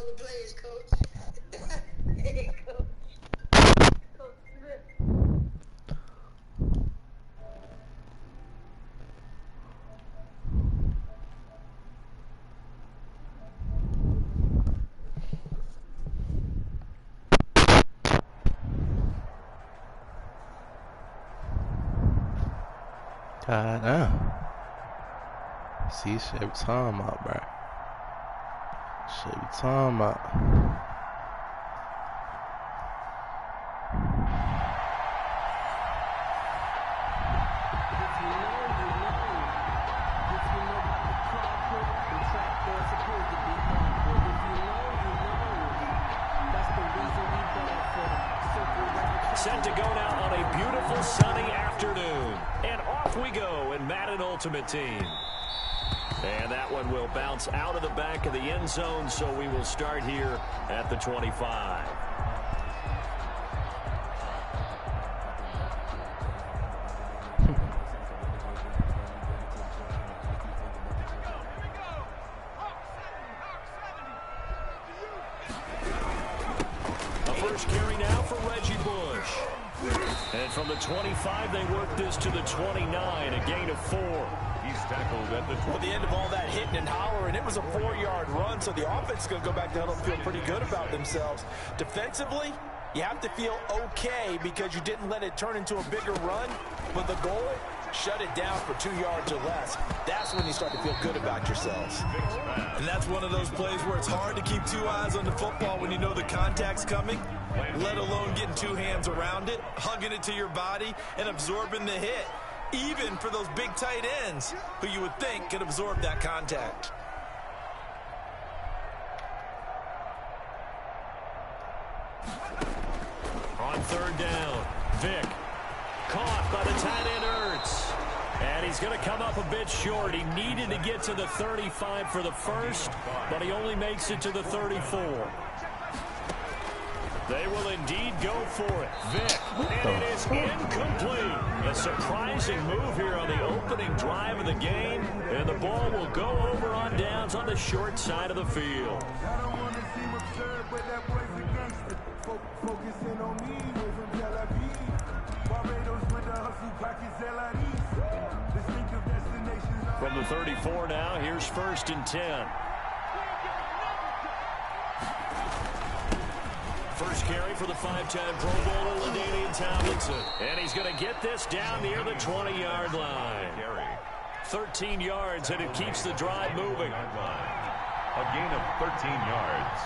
all the plays, coach. Hey, coach. Coach Smith. God damn. See, shit we talking about, bro. Shit we talking about. Set to go now on a beautiful sunny afternoon. And off we go in Madden Ultimate Team. And that one will bounce out of the back of the end zone, so we will start here at the 25. A first carry now for Reggie Bush. And from the 25, they work this to the 29, a gain of 4. He's tackled at the end of all that hitting and hollering. It was a 4-yard run, so the offense is going to go back down and feel pretty good about themselves. Defensively, you have to feel okay because you didn't let it turn into a bigger run. But the goal, shut it down for 2 yards or less. That's when you start to feel good about yourselves. And that's one of those plays where it's hard to keep 2 eyes on the football when you know the contact's coming, let alone getting 2 hands around it, hugging it to your body, and absorbing the hit. Even for those big tight ends who you would think could absorb that contact. On third down, Vick caught by the tight end Ertz. And he's going to come up a bit short. He needed to get to the 35 for the first, but he only makes it to the 34. They will indeed go for it. Vick, and it is incomplete. A surprising move here on the opening drive of the game, and the ball will go over on downs on the short side of the field. From the 34 now, here's 1st and 10. First carry for the 5-time Pro Bowler, LaDainian Tomlinson. And he's going to get this down near the 20-yard line. 13 yards, and it keeps the drive moving. A gain of 13 yards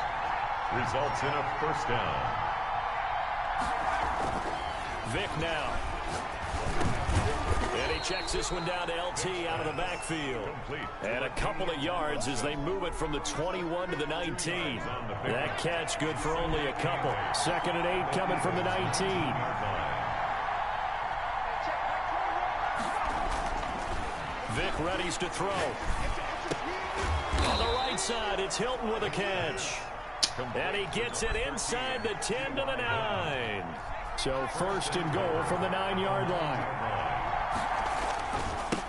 results in a first down. Vick now. And he checks this one down to LT out of the backfield. And a couple of yards as they move it from the 21 to the 19. That catch good for only a couple. 2nd and 8 coming from the 19. Vick readies to throw. On the right side, it's Hilton with a catch. And he gets it inside the 10 to the 9. So 1st and goal from the 9-yard line.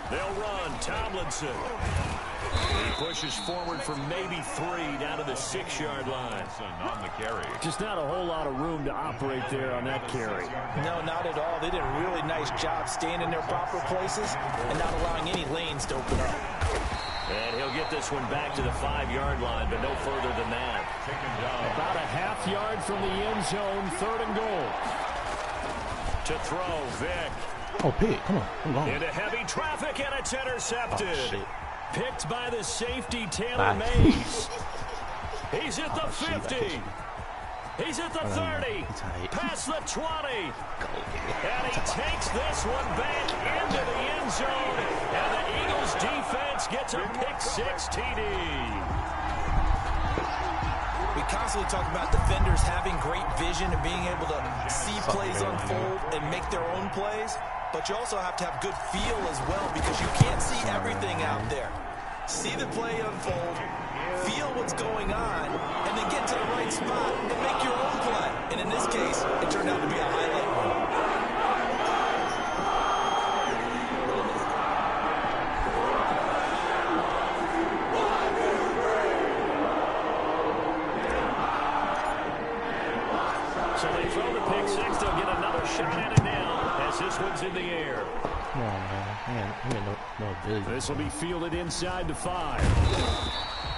They'll run. Tomlinson. He pushes forward for maybe 3 down to the 6-yard line. On the carry. Just not a whole lot of room to operate there on that carry. No, not at all. They did a really nice job staying in their proper places and not allowing any lanes to open up. And he'll get this one back to the 5-yard line, but no further than that. About a half yard from the end zone, 3rd and goal. To throw, Vick. Oh, Pitt, come on. Come on. Into heavy traffic, and it's intercepted. Oh, picked by the safety, Taylor Mays. He's at the 50. He's at the 30. Past the 20. And he takes this one back into the end zone. And the Eagles defense gets a pick-6 TD. We constantly talk about defenders having great vision and being able to see plays unfold and make their own plays. But you also have to have good feel as well because you can't see everything out there. See the play unfold, feel what's going on, and then get to the right spot and make your own play. And in this case, it turned out to be a highlight run. pick six. They'll get another shot at it now as this one's in the air. Come on, man. He had no ability. This will be fielded inside the 5.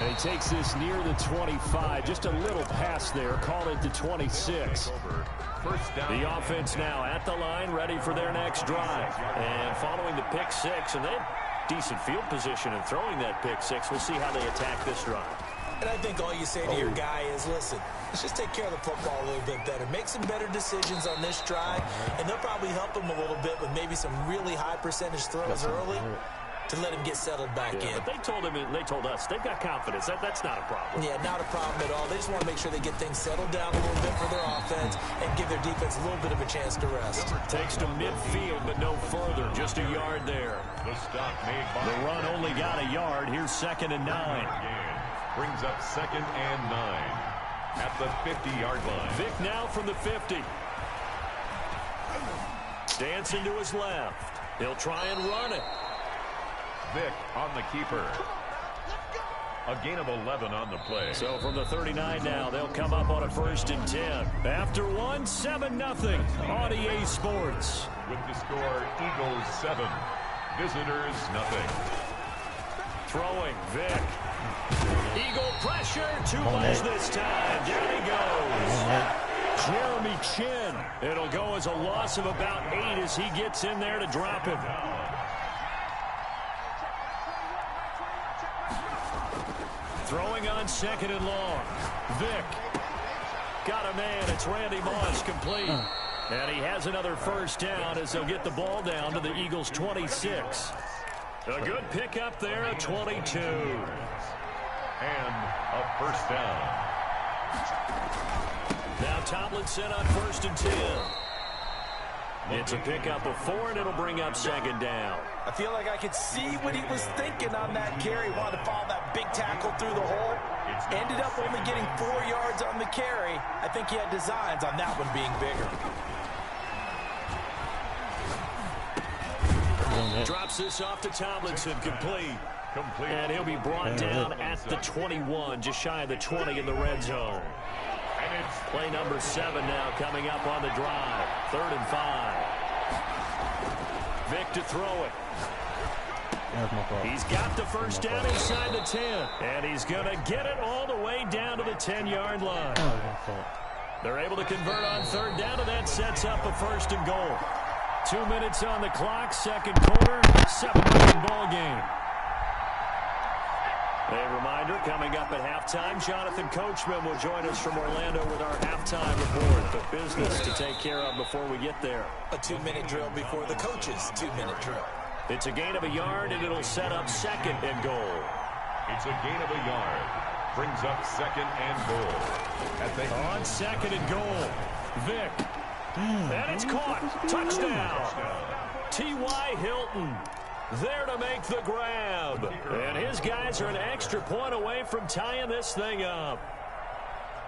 And he takes this near the 25. Just a little pass there. Call it to 26. The offense now at the line, ready for their next drive. And following the pick six, and they have decent field position in throwing that pick six. We'll see how they attack this drive. And I think all you say to your guy is, listen, let's just take care of the football a little bit better. Make some better decisions on this drive, and they'll probably help him a little bit with maybe some really high percentage throws early to let him get settled back in. But they told us, they've got confidence. That's not a problem. Yeah, not a problem at all. They just want to make sure they get things settled down a little bit for their offense and give their defense a little bit of a chance to rest. Takes to midfield, but no further. Just a yard there. The stop made by the run only got a yard. Here's 2nd and 9. Brings up 2nd and 9 at the 50-yard line. Vick now from the 50. Dancing to his left. He'll try and run it. Vick on the keeper. A gain of 11 on the play. So from the 39 now, they'll come up on a 1st and 10. After one, 7-0 on EA Sports. With the score, Eagles 7, visitors nothing. Throwing, Vick. Eagle pressure, 2 much this time. Down he goes. Jeremy Chin. It'll go as a loss of about 8 as he gets in there to drop him. Throwing on 2nd and long. Vick. Got a man. It's Randy Moss complete. And he has another 1st down as they'll get the ball down to the Eagles' 26. A good pickup there at 22. And a 1st down. Now Tomlinson on 1st and 10. It's a pickup of 4, and it'll bring up 2nd down. I feel like I could see what he was thinking on that carry. Wanted to follow that big tackle through the hole. Ended up only getting 4 yards on the carry. I think he had designs on that one being bigger. Drops this off to Tomlinson, complete. And he'll be brought down at the 21, just shy of the 20 in the red zone. And it's play number 7 now coming up on the drive. 3rd and 5. Vick to throw it. He's got the 1st down inside the 10. And he's going to get it all the way down to the 10-yard line. They're able to convert on 3rd down, and that sets up a 1st and goal. 2 minutes on the clock, 2nd quarter, 7-0 ball game. A reminder, coming up at halftime, Jonathan Coachman will join us from Orlando with our halftime report. But business to take care of before we get there. A 2-minute drill before the coach's 2-minute drill. It's a gain of a yard, and it'll set up 2nd and goal. It's a gain of a yard. Brings up 2nd and goal. On 2nd and goal, Vick. And it's caught. Touchdown. T.Y. Hilton there to make the grab. And his guys are an extra point away from tying this thing up.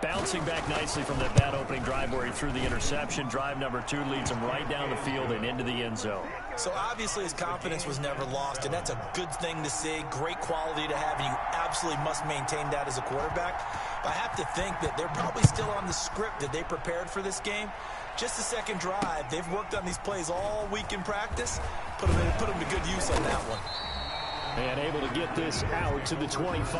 Bouncing back nicely from that bad opening drive where he threw the interception. Drive number 2 leads him right down the field and into the end zone. So obviously his confidence was never lost, and that's a good thing to see. Great quality to have, and you absolutely must maintain that as a quarterback. But I have to think that they're probably still on the script that they prepared for this game. Just the 2nd drive. They've worked on these plays all week in practice. Put them to good use on that one. And able to get this out to the 25.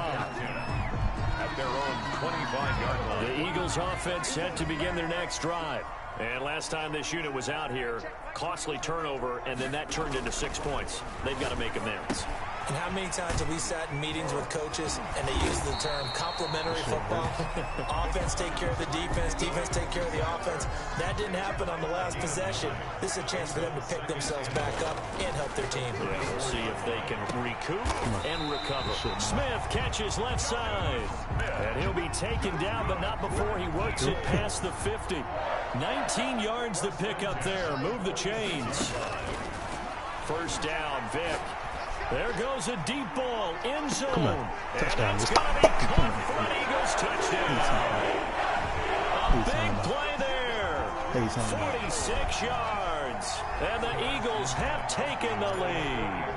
At their own 25-yard line. The Eagles offense set to begin their next drive. And last time this unit was out here, costly turnover, and then that turned into 6 points. They've got to make amends. And how many times have we sat in meetings with coaches and they use the term complementary football? Offense take care of the defense, defense take care of the offense. That didn't happen on the last possession. This is a chance for them to pick themselves back up and help their team. Yeah, we'll see if they can recoup and recover. Smith catches left side. And he'll be taken down, but not before he works it past the 50. 19 yards to pick up there. Move the chains. 1st down, Vick. There goes a deep ball, end zone. Come on. Touchdown. And it's going to be caught for an Eagles touchdown. A big play there. 46 yards. And the Eagles have taken the lead.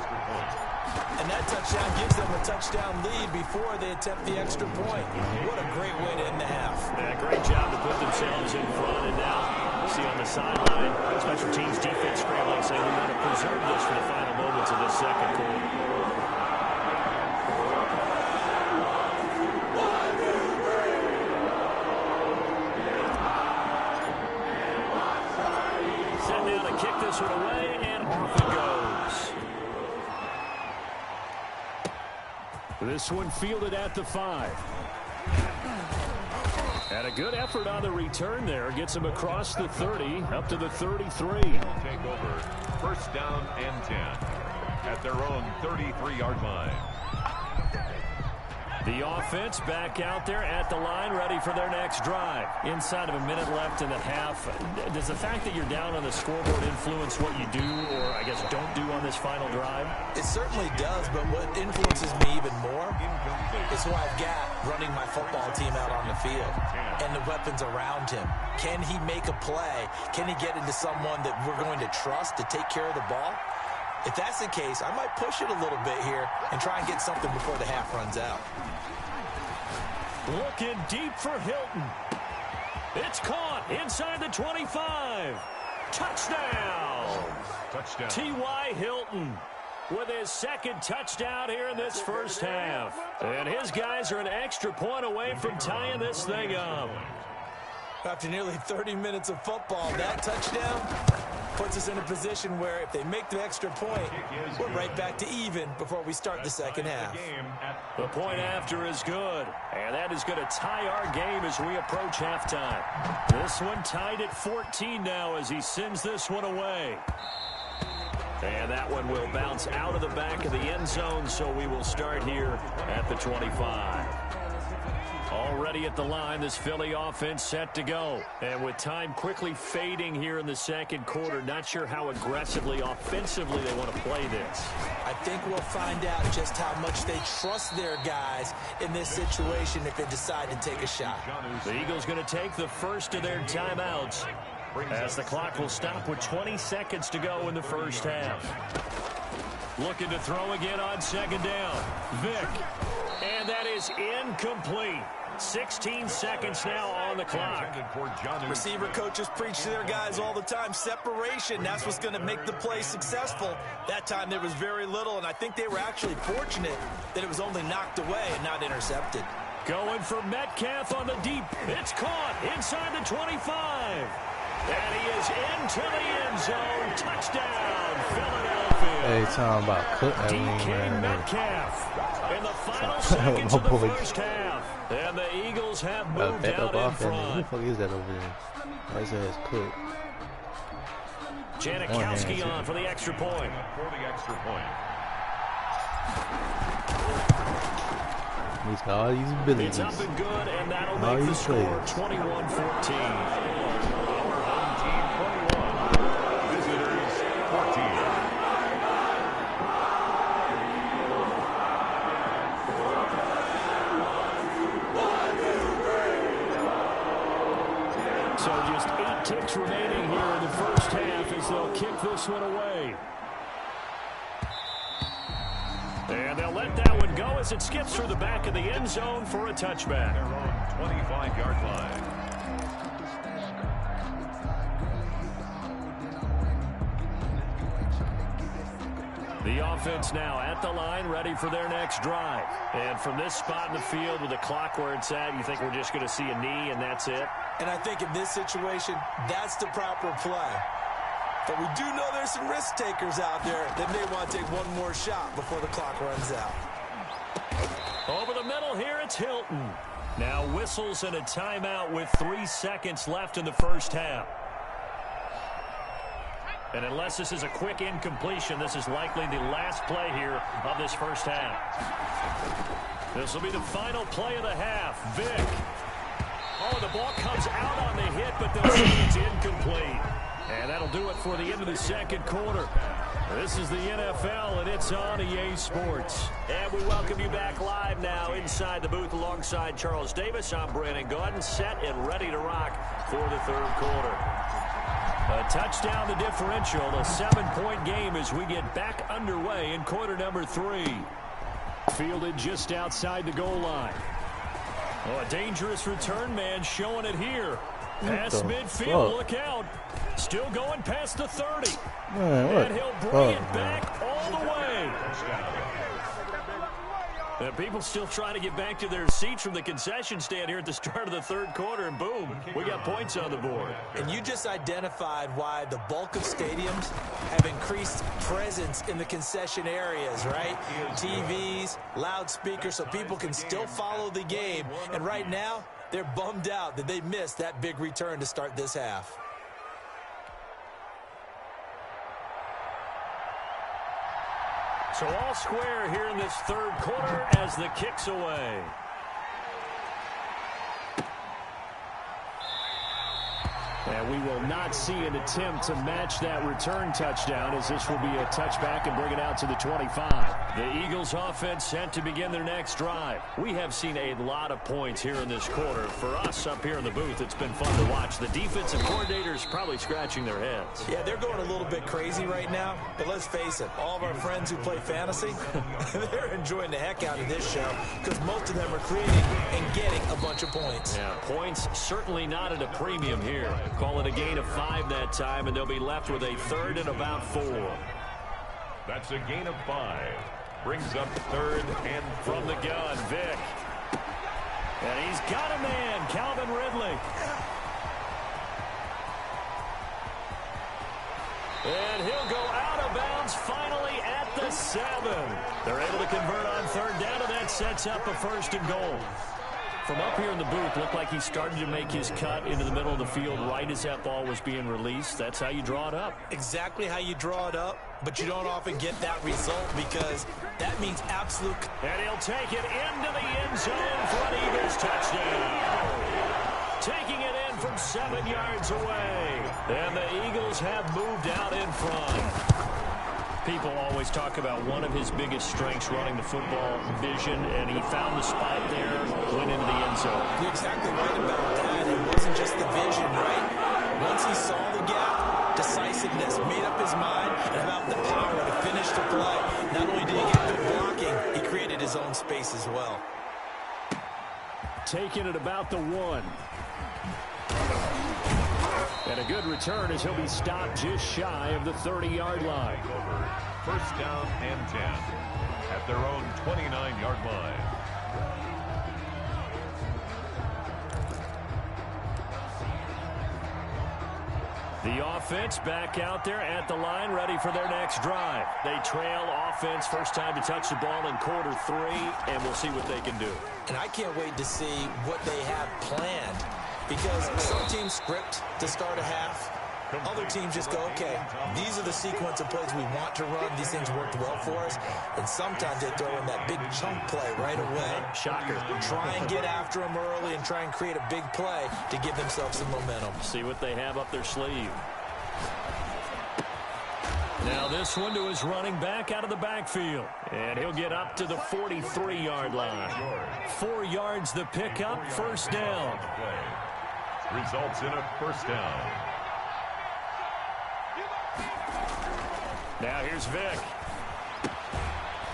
And that touchdown gives them a touchdown lead before they attempt the extra point. What a great way to end the half. Yeah, great job to put themselves in front. And now see sideline. Special teams defense scrambling, saying we want to preserve this for the final moments of this second quarter. Set now to kick this one away, and off it goes. This one fielded at the 5. And a good effort on the return there. Gets him across the 30, up to the 33. They'll take over. First down and 10 at their own 33-yard line. The offense back out there at the line, ready for their next drive. Inside of a minute left in the half. Does the fact that you're down on the scoreboard influence what you do, or I guess don't do on this final drive? It certainly does, but what influences me even more is who I've got running my football team out on the field and the weapons around him. Can he make a play? Can he get into someone that we're going to trust to take care of the ball? If that's the case, I might push it a little bit here and try and get something before the half runs out. Looking deep for Hilton. It's caught inside the 25. Touchdown. Touchdown. T.Y. Hilton with his second touchdown here in this first half. And his guys are an extra point away from tying this thing up. After nearly 30 minutes of football, that touchdown puts us in a position where if they make the extra point, we're right back to even before we start the second half. The point after is good, and that is going to tie our game as we approach halftime. This one tied at 14 now as he sends this one away. And that one will bounce out of the back of the end zone, so we will start here at the 25. Already at the line, this Philly offense set to go. And with time quickly fading here in the second quarter, not sure how aggressively, offensively they want to play this. I think we'll find out just how much they trust their guys in this situation if they decide to take a shot. The Eagles going to take the first of their timeouts as the clock will stop with 20 seconds to go in the first half. Looking to throw again on second down. Vick. And that is incomplete. 16 seconds now on the clock. Receiver coaches preach to their guys all the time. Separation, that's what's going to make the play successful. That time there was very little, and I think they were actually fortunate that it was only knocked away and not intercepted. Going for Metcalf on the deep. It's caught inside the 25. And he is into the end zone. Touchdown, Philadelphia. Hey, talking about cook. DK Metcalf in the final seconds of the first half. And the Eagles have moved out in front. Who the fuck is that over there? That's his cook. Janikowski on for the extra point. For the extra point. He's got all these abilities. It's up and good, and that'll make the score 21-14. So just 8 ticks remaining here in the first half as they'll kick this one away. And they'll let that one go as it skips through the back of the end zone for a touchback. Their own 25-yard line. The offense now at the line, ready for their next drive. And from this spot in the field with the clock where it's at, you think we're just going to see a knee and that's it? And I think in this situation, that's the proper play. But we do know there's some risk takers out there that may want to take one more shot before the clock runs out. Over the middle here, it's Hilton. Now whistles and a timeout with 3 seconds left in the first half. And unless this is a quick incompletion, this is likely the last play here of this first half. This will be the final play of the half. Vick. Oh, the ball comes out on the hit, but they'll say it's incomplete. And that'll do it for the end of the second quarter. This is the NFL, and it's on EA Sports. And we welcome you back live now inside the booth alongside Charles Davis. I'm Brandon Gaudin, set and ready to rock for the third quarter. A touchdown the differential, a 7-point game as we get back underway in quarter number 3. Fielded just outside the goal line. Oh, a dangerous return man showing it here. Past midfield, look out. Still going past the 30. Man, what? And he'll bring it back all the way. And people still trying to get back to their seats from the concession stand here at the start of the third quarter, and boom, we got points on the board. And you just identified why the bulk of stadiums have increased presence in the concession areas, right? TVs, loudspeakers, so people can still follow the game. And right now, they're bummed out that they missed that big return to start this half. So all square here in this third quarter as the kick's away. And we will not see an attempt to match that return touchdown, as this will be a touchback and bring it out to the 25. The Eagles offense set to begin their next drive. We have seen a lot of points here in this quarter. For us up here in the booth, it's been fun to watch. The defensive coordinators probably scratching their heads. Yeah, they're going a little bit crazy right now, but let's face it, all of our friends who play fantasy, they're enjoying the heck out of this show because most of them are creating and getting a bunch of points. Yeah, points certainly not at a premium here. Call it a gain of 5 that time, and they'll be left with a third and about 4. That's a gain of 5. Brings up third and 4. From the gun, Vic. And he's got a man, Calvin Ridley. And he'll go out of bounds finally at the 7. They're able to convert on third down, and that sets up a first and goal. From up here in the booth, looked like he started to make his cut into the middle of the field right as that ball was being released. That's how you draw it up. Exactly how you draw it up, but you don't often get that result because that means absolute. And he'll take it into the end zone for an Eagles touchdown. Taking it in from 7 yards away. And the Eagles have moved out in front. People always talk about one of his biggest strengths running the football, vision, and he found the spot there, went into the end zone. You're exactly right about that. It wasn't just the vision, right? Once he saw the gap, decisiveness, made up his mind, and about the power to finish the play. Not only did he get good blocking, he created his own space as well. Taking it about the 1. And a good return as he'll be stopped just shy of the 30-yard line. First down and 10 at their own 29-yard line. The offense back out there at the line, ready for their next drive. They trail offense, first time to touch the ball in quarter 3, and we'll see what they can do. And I can't wait to see what they have planned. Because some teams script to start a half. Other teams just go, okay, these are the sequence of plays we want to run. These things worked well for us. And sometimes they throw in that big chunk play right away. Shocker. Try and get after them early and try and create a big play to give themselves some momentum. See what they have up their sleeve. Now this one to his running back out of the backfield. And he'll get up to the 43-yard line. 4 yards the pickup, first down. Results in a first down. Now here's Vic.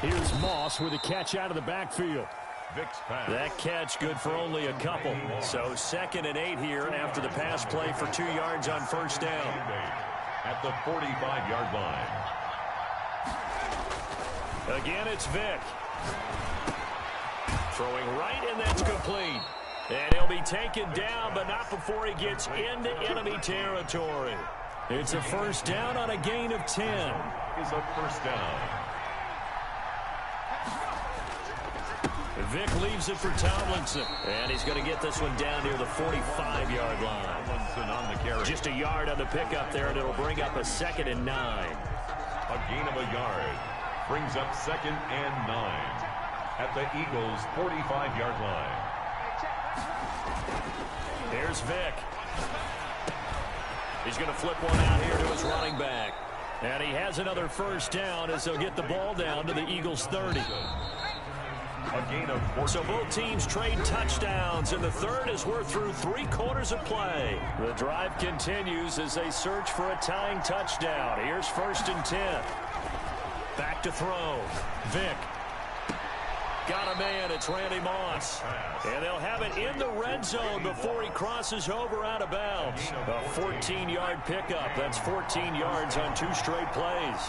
Here's Moss with a catch out of the backfield. Vic's pass. That catch good for only a couple. So 2nd and 8 here after the pass play for 2 yards on first down. At the 45-yard line. Again, it's Vic. Throwing right, and that's complete. And he'll be taken down, but not before he gets into enemy territory. It's a first down on a gain of 10. Is a first down. Vic leaves it for Tomlinson. And he's going to get this one down near the 45-yard line. Tomlinson on the carry. Just a yard on the pickup there, and it'll bring up a 2nd and 9. A gain of a yard. Brings up 2nd and 9. At the Eagles' 45-yard line. Here's Vic. He's going to flip one out here to his running back. And he has another first down as they'll get the ball down to the Eagles' 30. A gain of 14. So both teams trade touchdowns in the third as we're through 3 quarters of play. The drive continues as they search for a tying touchdown. Here's 1st and 10. Back to throw. Vic. got a man. It's Randy Moss. And they'll have it in the red zone before he crosses over out of bounds. A 14-yard pickup. That's 14 yards on 2 straight plays.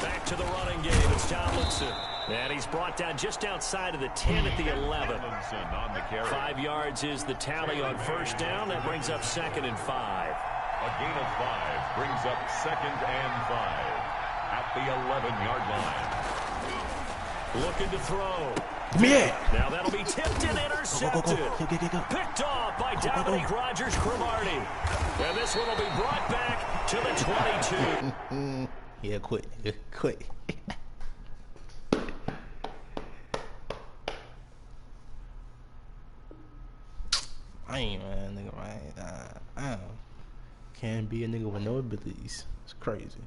Back to the running game. It's Tomlinson. And he's brought down just outside of the 10 at the 11. 5 yards is the tally on first down. That brings up 2nd and 5. A gain of 5 brings up 2nd and 5 at the 11-yard line. Looking to throw. Yeah. Now that'll be tipped and intercepted. Go. Picked off by Dominique Rodgers-Cromartie. And this one will be brought back to the 22. Yeah, quit. I ain't man, nigga, right? Can't be a nigga with no abilities. It's crazy.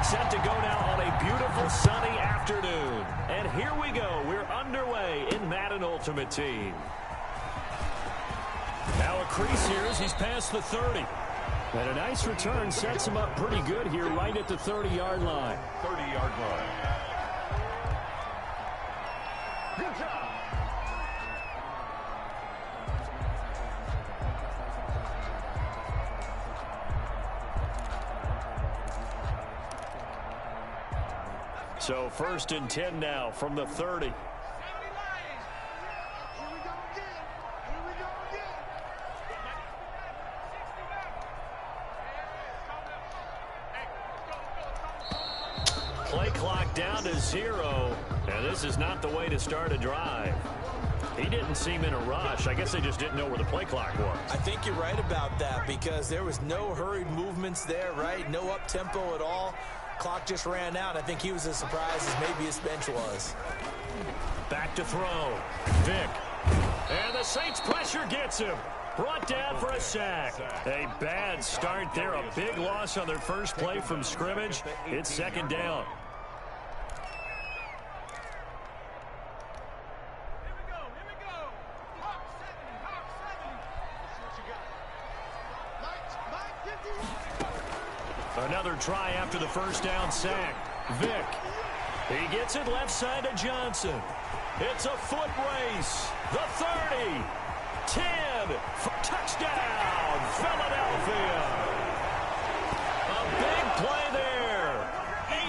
Set to go now on a beautiful sunny afternoon. And here we go. We're underway in Madden Ultimate Team. Now a crease here as he's past the 30. And a nice return sets him up pretty good here right at the 30-yard line. 30-yard line. Good job. So 1st and 10 now from the 30. Play clock down to 0. And this is not the way to start a drive. He didn't seem in a rush. I guess they just didn't know where the play clock was. I think you're right about that because there was no hurried movements there, right? No up-tempo at all. Clock just ran out. I think he was as surprised as maybe his bench was. Back to throw. Vick. And the Saints pressure gets him. Brought down for a sack. A bad start there. A big loss on their first play from scrimmage. It's 2nd down. Another try after the first down sack. Vick. He gets it left side to Johnson. It's a foot race. The 30. 10. Touchdown, Philadelphia. A big play there.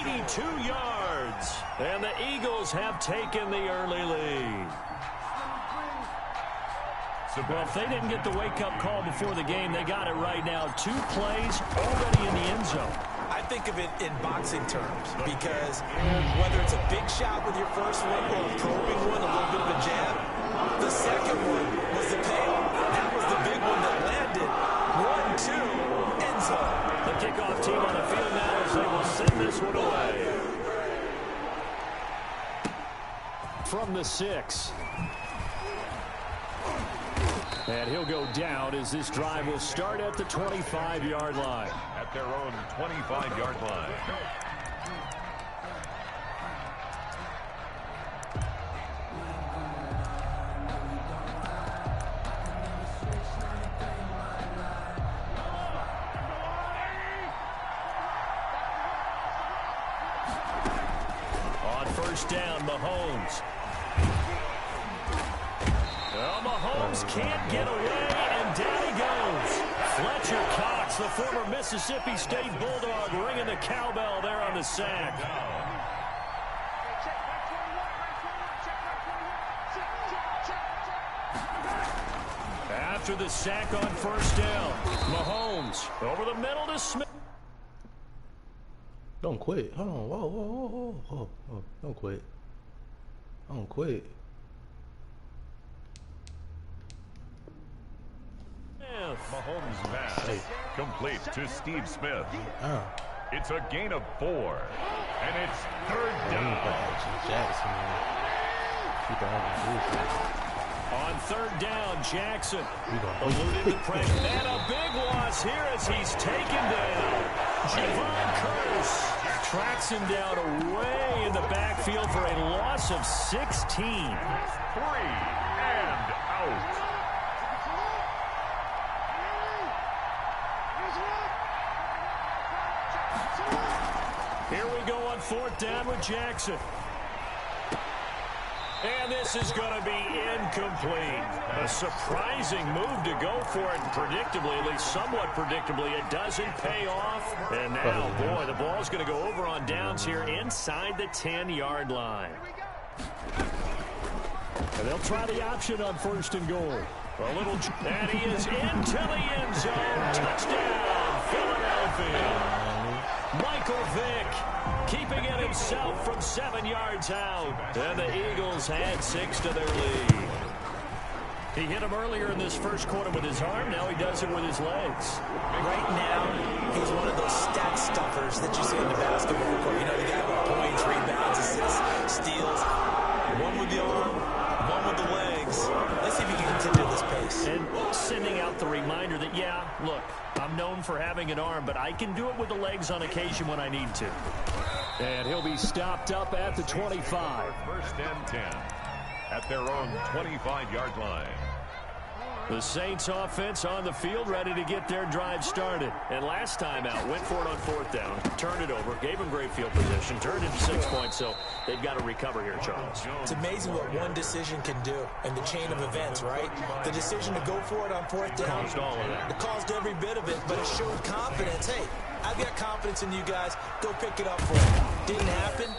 82 yards. And the Eagles have taken the early lead. Well, if they didn't get the wake-up call before the game, they got it right now. 2 plays already in the end zone. I think of it in boxing terms because whether it's a big shot with your first one or a probing one, a little bit of a jab, The second one was the payoff. That was the big one that landed. 1-2, end zone. The kickoff team on the field now as they will send this one away. From the 6. And he'll go down as this drive will start at the 25-yard line. At their own 25-yard line. On first down, Mahomes. Well, Mahomes can't get away, and down he goes. Fletcher Cox, the former Mississippi State Bulldog, ringing the cowbell there on the sack. After the sack on first down, Mahomes over the middle to Smith. Don't quit. Hold on. Whoa, whoa, whoa, whoa, whoa, whoa. Don't quit. Don't quit. Mahomes' pass complete to Steve Smith. Oh. It's a gain of 4, and it's third down. On third down, Jackson eluded the pressure, and a big loss here as he's taken down. Javon Curse tracks him down away in the backfield for a loss of 16. 3 and out. Here we go on fourth down with Jackson. And this is going to be incomplete. A surprising move to go for it, and predictably, at least somewhat predictably, it doesn't pay off. And now, boy, the ball's going to go over on downs here inside the 10-yard line. And they'll try the option on first and goal. A little, and he is into the end zone. Touchdown, Philadelphia. Michael Vick keeping it himself from 7 yards out. And the Eagles had 6 to their lead. He hit him earlier in this first quarter with his arm. Now he does it with his legs. Right now, he's one of those stat stuffers that you see in the basketball court. You know, the guy with points, rebounds, assists, steals. One with the arm, one with the legs. Let's see if he can continue this pace. And sending out the reminder that, yeah, look, I'm known for having an arm, but I can do it with the legs on occasion when I need to. And he'll be stopped up at the 25. First and 10 at their own 25-yard line. The Saints offense on the field ready to get their drive started. And last time out, went for it on fourth down, turned it over, gave them great field position, turned it to 6 points, so they've got to recover here, Charles. It's amazing what one decision can do in the chain of events, right? The decision to go for it on fourth down, Caused all of that. it caused every bit of it, but it showed confidence. Hey, I've got confidence in you guys. Go pick it up for me. Didn't happen.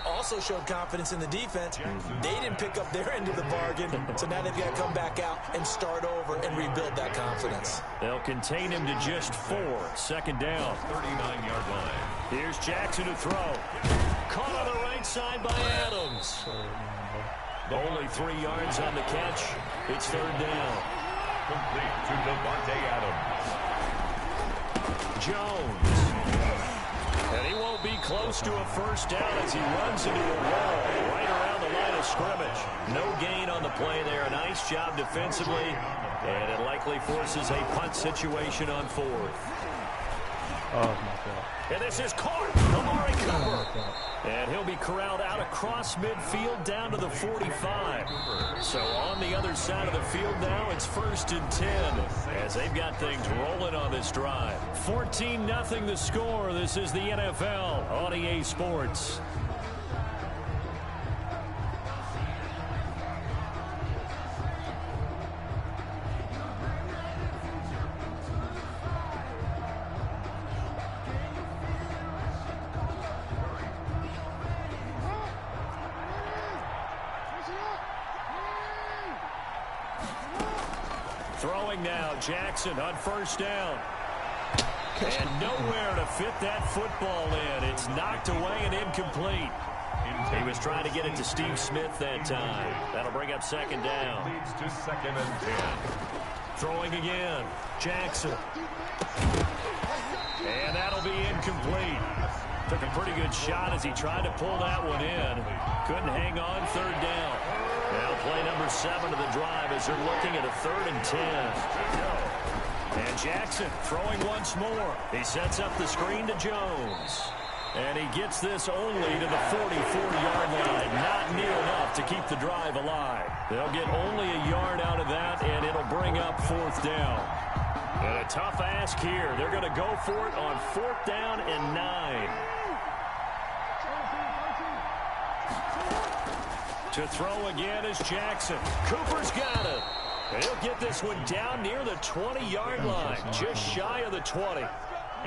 Also showed confidence in the defense. They didn't pick up their end of the bargain, so now they've got to come back out and start over and rebuild that confidence. They'll contain him to just 4. Second down. 39-yard line. Here's Jackson to throw. Caught on the right side by Adams. Only 3 yards on the catch. It's third down. Complete to Devontae Adams. Jones. And he won't be close to a first down as he runs into a wall right around the line of scrimmage. No gain on the play there. A nice job defensively. And it likely forces a punt situation on fourth. Oh, my God. And this is caught. Amari Cooper. And he'll be corralled out across midfield down to the 45. So on the other side of the field now, it's first and 10 as they've got things rolling on this drive. 14-0 the score. This is the NFL on EA Sports. Throwing now, Jackson on first down. And nowhere to fit that football in. It's knocked away and incomplete. He was trying to get it to Steve Smith that time. That'll bring up second down. Leads to 2nd and 10. Throwing again. Jackson. And that'll be incomplete. Took a pretty good shot as he tried to pull that one in. Couldn't hang on, third down. Now play number 7 of the drive as they're looking at a 3rd and 10. And Jackson throwing once more. He sets up the screen to Jones. And he gets this only to the 44-yard line. Not near enough to keep the drive alive. They'll get only a yard out of that, and it'll bring up 4th down. And a tough ask here. They're going to go for it on 4th down and 9. To throw again is Jackson. Cooper's got it. He'll get this one down near the 20-yard line, just shy of the 20.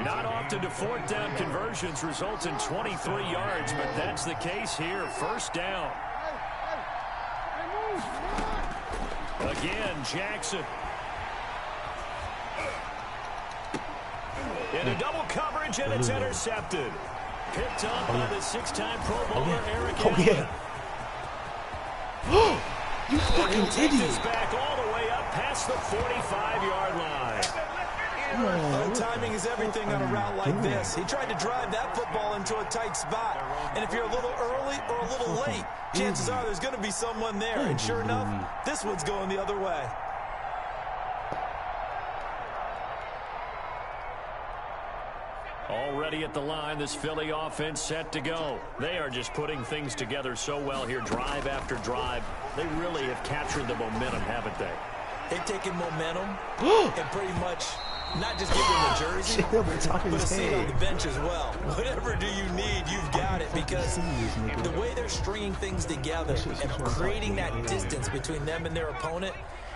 Not often do 4th down conversions result in 23 yards, but that's the case here. 1st down. Again, Jackson. Into double coverage, and it's intercepted. Picked up by the 6-time Pro Bowler, Eric Allen. You fucking idiot. Back all the way up past the 45-yard line. Timing is everything on a route like this. He tried to drive that football into a tight spot. And if you're a little early or a little late, chances are there's going to be someone there. And sure enough, this one's going the other way. Already at the line, this Philly offense set to go. They are just putting things together so well here, drive after drive. They really have captured the momentum, haven't they? They've taken momentum and pretty much not just give them a jersey, but a seat on the bench as well. Whatever do you need, you've got it, because the way they're stringing things together and creating that distance between them and their opponent,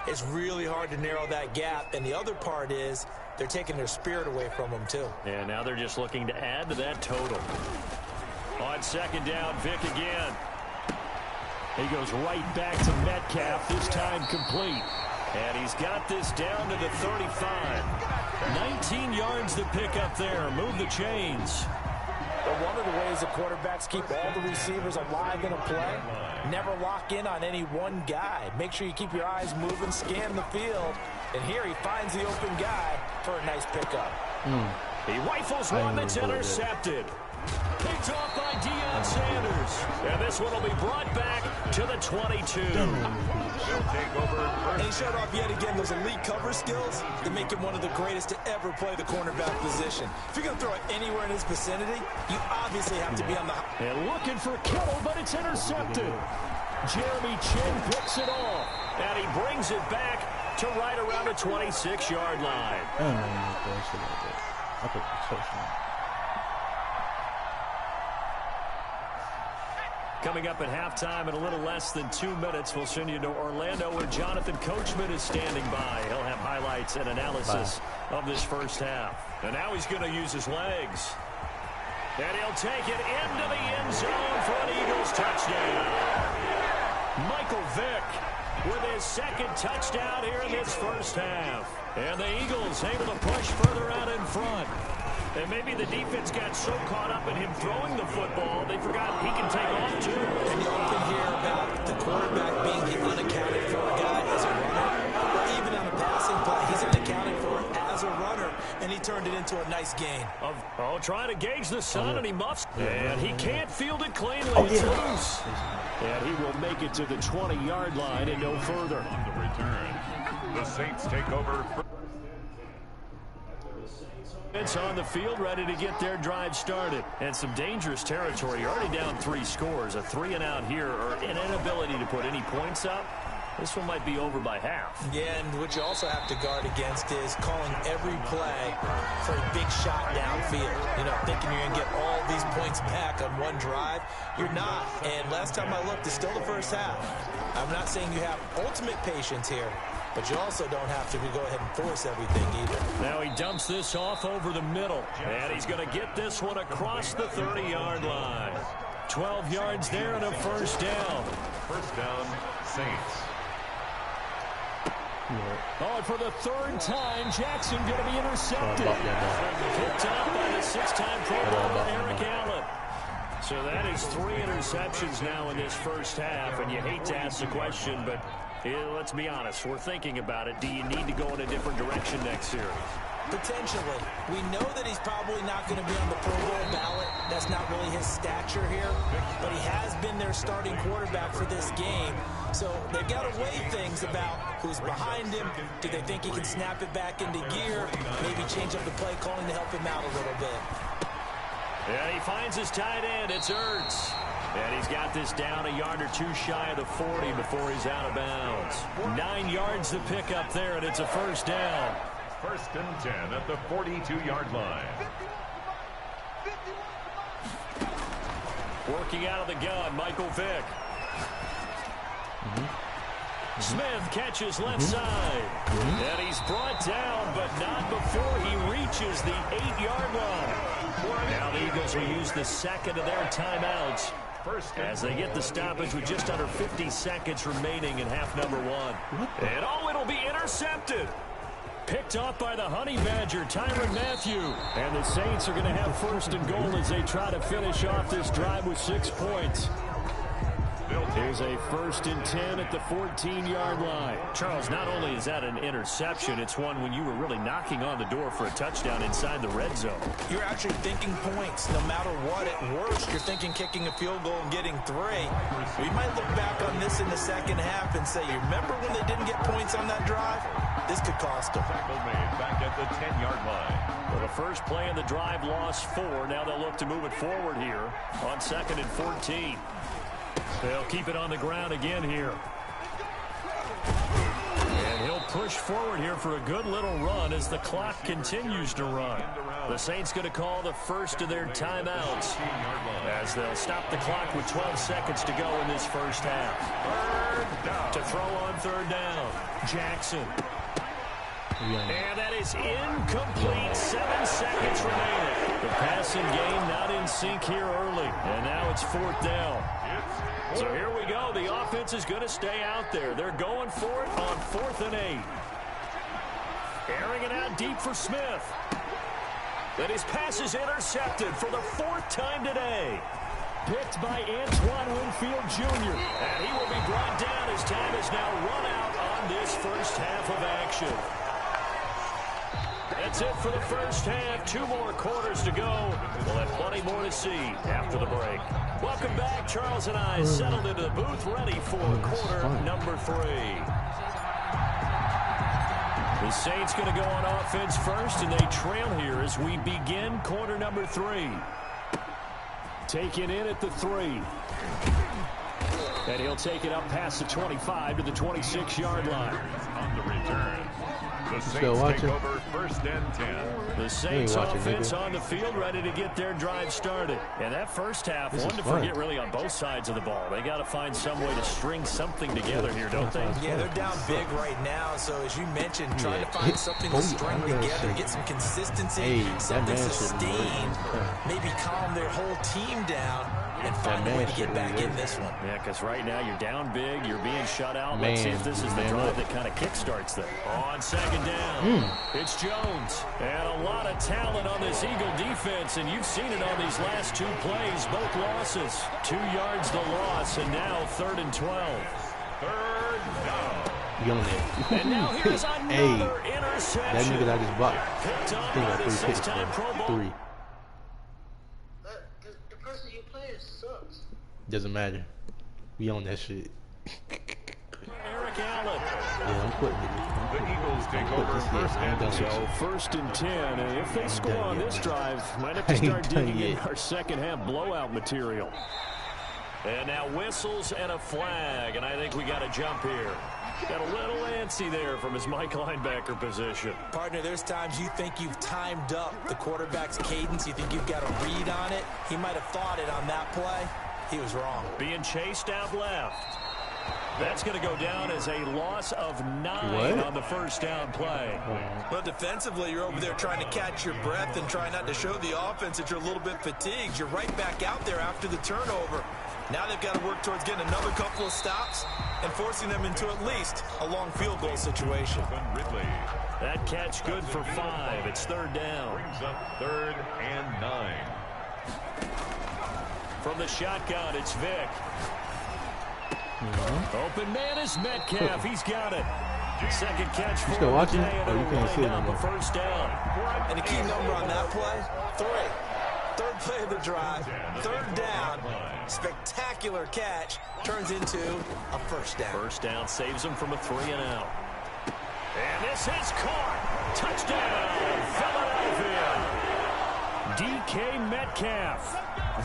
it's really hard to narrow that gap. And the other part is they're taking their spirit away from them, too. And now they're just looking to add to that total. On 2nd down, Vick again. He goes right back to Metcalf, this time complete. And he's got this down to the 35. 19 yards to pick up there. Move the chains. But one of the ways the quarterbacks keep all the receivers alive in a play, never lock in on any one guy. Make sure you keep your eyes moving, scan the field. And here he finds the open guy for a nice pickup. He rifles one that's intercepted. Picked off by Deion Sanders. And this one will be brought back to the 22. And he showed off yet again those elite cover skills that make him one of the greatest to ever play the cornerback position. If you're going to throw it anywhere in his vicinity, you obviously have to be on the... And looking for Kittle, but it's intercepted. Jeremy Chin picks it off. And he brings it back to right around the 26-yard line. Coming up at halftime in a little less than 2 minutes, we'll send you to Orlando where Jonathan Coachman is standing by. He'll have highlights and analysis of this first half. And now he's going to use his legs. And he'll take it into the end zone for an Eagles touchdown. Michael Vick with his 2nd touchdown here in this first half. And the Eagles able to push further out in front. And maybe the defense got so caught up in him throwing the football, they forgot he can take off too. And you often hear about the quarterback being the unaccounted for guy as a runner. Or even on a passing play, he's unaccounted for as a runner, and he turned it into a nice gain. Trying to gauge the sun, and he muffs. And he can't field it cleanly. It's loose. And he will make it to the 20-yard line and no further. On the return, the Saints take over. It's on the field, ready to get their drive started. And some dangerous territory. You're already down 3 scores. A 3-and-out here, or an inability to put any points up. This one might be over by half. Yeah, and what you also have to guard against is calling every play for a big shot downfield. You know, thinking you're going to get all these points back on one drive. You're not. And last time I looked, it's still the first half. I'm not saying you have ultimate patience here, but you also don't have to go ahead and force everything either. Now he dumps this off over the middle. And he's going to get this one across the 30-yard line. 12 yards there and a first down. First down, Saints. Oh, for the 3rd time, Jackson going to be intercepted. Picked up by the 6-time Pro Bowler Eric Allen. So that is 3 interceptions now in this first half, and you hate to ask the question, but let's be honest. We're thinking about it. Do you need to go in a different direction next series? Potentially. We know that he's probably not going to be on the Pro Bowl ballot. That's not really his stature here. But he has been their starting quarterback for this game. So they've got to weigh things about who's behind him. Do they think he can snap it back into gear? Maybe change up the play calling to help him out a little bit. And he finds his tight end. It's Ertz. And he's got this down a yard or 2 shy of the 40 before he's out of bounds. 9 yards to pick up there, and it's a first down. 1st and 10 at the 42-yard line. Working out of the gun, Michael Vick. Smith catches left side. And he's brought down, but not before he reaches the 8-yard line. Now the Eagles will use the second of their timeouts as they get the stoppage with just under 50 seconds remaining in half number 1. And it'll be intercepted. Picked off by the Honey Badger, Tyrann Mathieu. And the Saints are going to have 1st and goal as they try to finish off this drive with 6 points. Here's a 1st and 10 at the 14-yard line. Charles, not only is that an interception, it's one when you were really knocking on the door for a touchdown inside the red zone. You're actually thinking points no matter what. At worst, you're thinking kicking a field goal and getting 3. We might look back on this in the second half and say, you remember when they didn't get points on that drive? This could cost them. Tackle made back at the 10-yard line. Well, the first play in the drive lost 4. Now they'll look to move it forward here on 2nd and 14. They'll keep it on the ground again here. And he'll push forward here for a good little run as the clock continues to run. The Saints going to call the first of their timeouts as they'll stop the clock with 12 seconds to go in this first half. To throw on 3rd down, Jackson. And that is incomplete. 7 seconds remaining. The passing game not in sync here early. And now it's 4th down. So here we go. The offense is going to stay out there. They're going for it on 4th and 8. Airing it out deep for Smith. And his pass is intercepted for the 4th time today. Picked by Antoine Winfield Jr. And he will be brought down as time is now run out on this first half of action. That's it for the first half. 2 more quarters to go. We'll have plenty more to see after the break. Welcome back. Charles and I settled into the booth ready for quarter number 3. The Saints going to go on offense first, and they trail here as we begin quarter number 3. Taken in at the 3. And he'll take it up past the 25 to the 26-yard line. On the return. The Saints take over 1st and 10. The Saints offense on the field ready to get their drive started. And that first half, one to forget really on both sides of the ball. They got to find some way to string something together here, don't they? Yeah, they're down big right now. So as you mentioned, trying to find something to string together, get some consistency, something sustained, maybe calm their whole team down and find a way to get back in this one. Yeah, because right now you're down big, you're being shut out. Let's see if this is the drive that kind of kickstarts them. On 2nd down, it's Jones. And a lot of talent on this Eagle defense, and you've seen it on these last 2 plays, both losses. 2 yards the loss, and now 3rd and 12. 3rd down. And now here's another interception. That nigga that I just blocked. Picked up I by think the I 6-time Pro Bowl. 3. The person you play sucks. Doesn't matter. We own that shit. Eric Allen. Yeah, I'm quitting it. The Eagles take over 1st and 10. So 1st and 10, and if they score on this drive, might have to start digging in our second half blowout material. And now whistles and a flag, and I think we got a jump here. Got a little antsy there from his Mike linebacker position. Partner, there's times you think you've timed up the quarterback's cadence. You think you've got a read on it. He might have thought it on that play. He was wrong. Being chased out left. That's going to go down as a loss of 9 on the first down play. Well, defensively, you're over there trying to catch your breath and try not to show the offense that you're a little bit fatigued. You're right back out there after the turnover. Now they've got to work towards getting another couple of stops and forcing them into at least a long field goal situation. Ridley. That catch good for 5. It's 3rd down. Brings up 3rd and 9. From the shotgun, it's Vic. Open man is Metcalf. He's got it. Second catch for still watching? the day, and Oh, you it'll can't lay see it down the anymore. first down. And the key number on that play, 3. Third play of the drive, third down, spectacular catch, turns into a first down. First down saves him from a 3-and-out. And this is caught. Touchdown, Philadelphia. DK Metcalf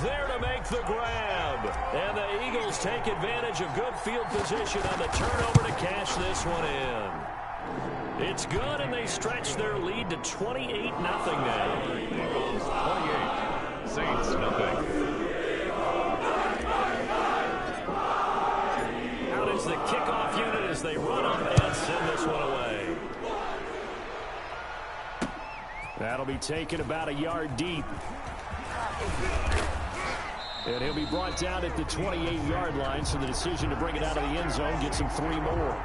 there to make the grab. And the Eagles take advantage of good field position on the turnover to cash this one in. It's good, and they stretch their lead to 28-0 now. Eagles 28, Saints nothing. Out is the kickoff unit as they run up and send this one away. That'll be taken about a yard deep. And he'll be brought down at the 28-yard line, so the decision to bring it out of the end zone gets him 3 more.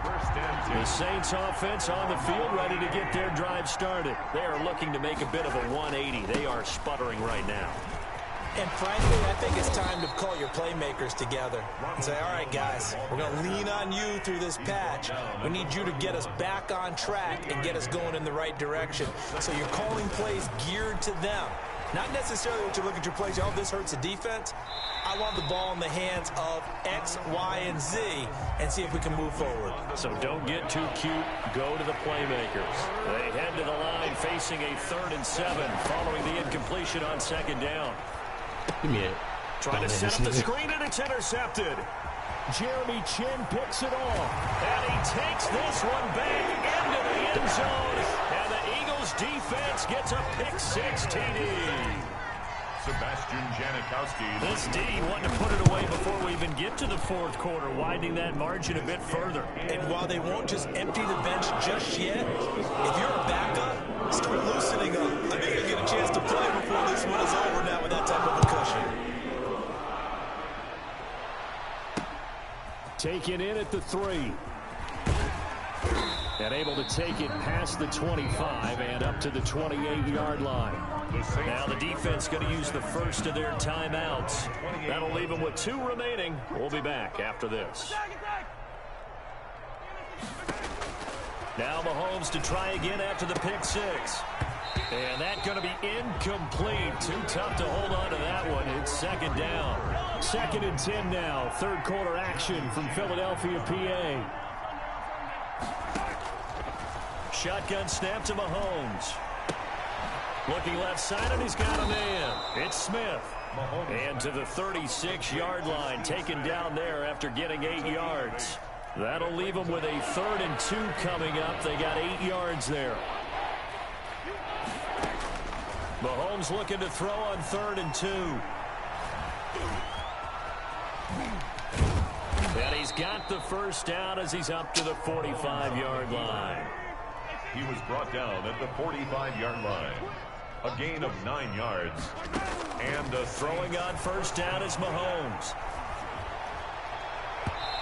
The Saints offense on the field ready to get their drive started. They are looking to make a bit of a 180. They are sputtering right now. And frankly, I think it's time to call your playmakers together and say, all right, guys, we're going to lean on you through this patch. We need you to get us back on track and get us going in the right direction. So you're calling plays geared to them. Not necessarily what you look at your plays, oh, this hurts the defense. I want the ball in the hands of X, Y, and Z and see if we can move forward. So don't get too cute. Go to the playmakers. They head to the line facing a 3rd and 7 following the incompletion on 2nd down. Give me it. Trying to set up the screen, and it's intercepted. Jeremy Chin picks it off. And he takes this one back into the end zone. And the Eagles defense gets a pick-6 TD. Sebastian Janikowski. This D wanted to put it away before we even get to the 4th quarter, widening that margin a bit further. And while they won't just empty the bench just yet, if you're a backup, start loosening up. I think you'll get a chance to play before this one is over now with that type of a cushion. Taken in at the 3. And able to take it past the 25 and up to the 28-yard line. Now the defense going to use the first of their timeouts. That'll leave them with 2 remaining. We'll be back after this. Now Mahomes to try again after the pick-6. And that's going to be incomplete. Too tough to hold on to that one. It's 2nd down. 2nd and 10 now. 3rd quarter action from Philadelphia, PA. Shotgun snap to Mahomes. Looking left side, and he's got a man. It's Smith. And to the 36-yard line, taken down there after getting 8 yards. That'll leave them with a 3rd and 2 coming up. They got 8 yards there. Mahomes looking to throw on 3rd and 2. And he's got the first down as he's up to the 45-yard line. He was brought down at the 45-yard line. A gain of 9 yards. And a throwing on first down is Mahomes.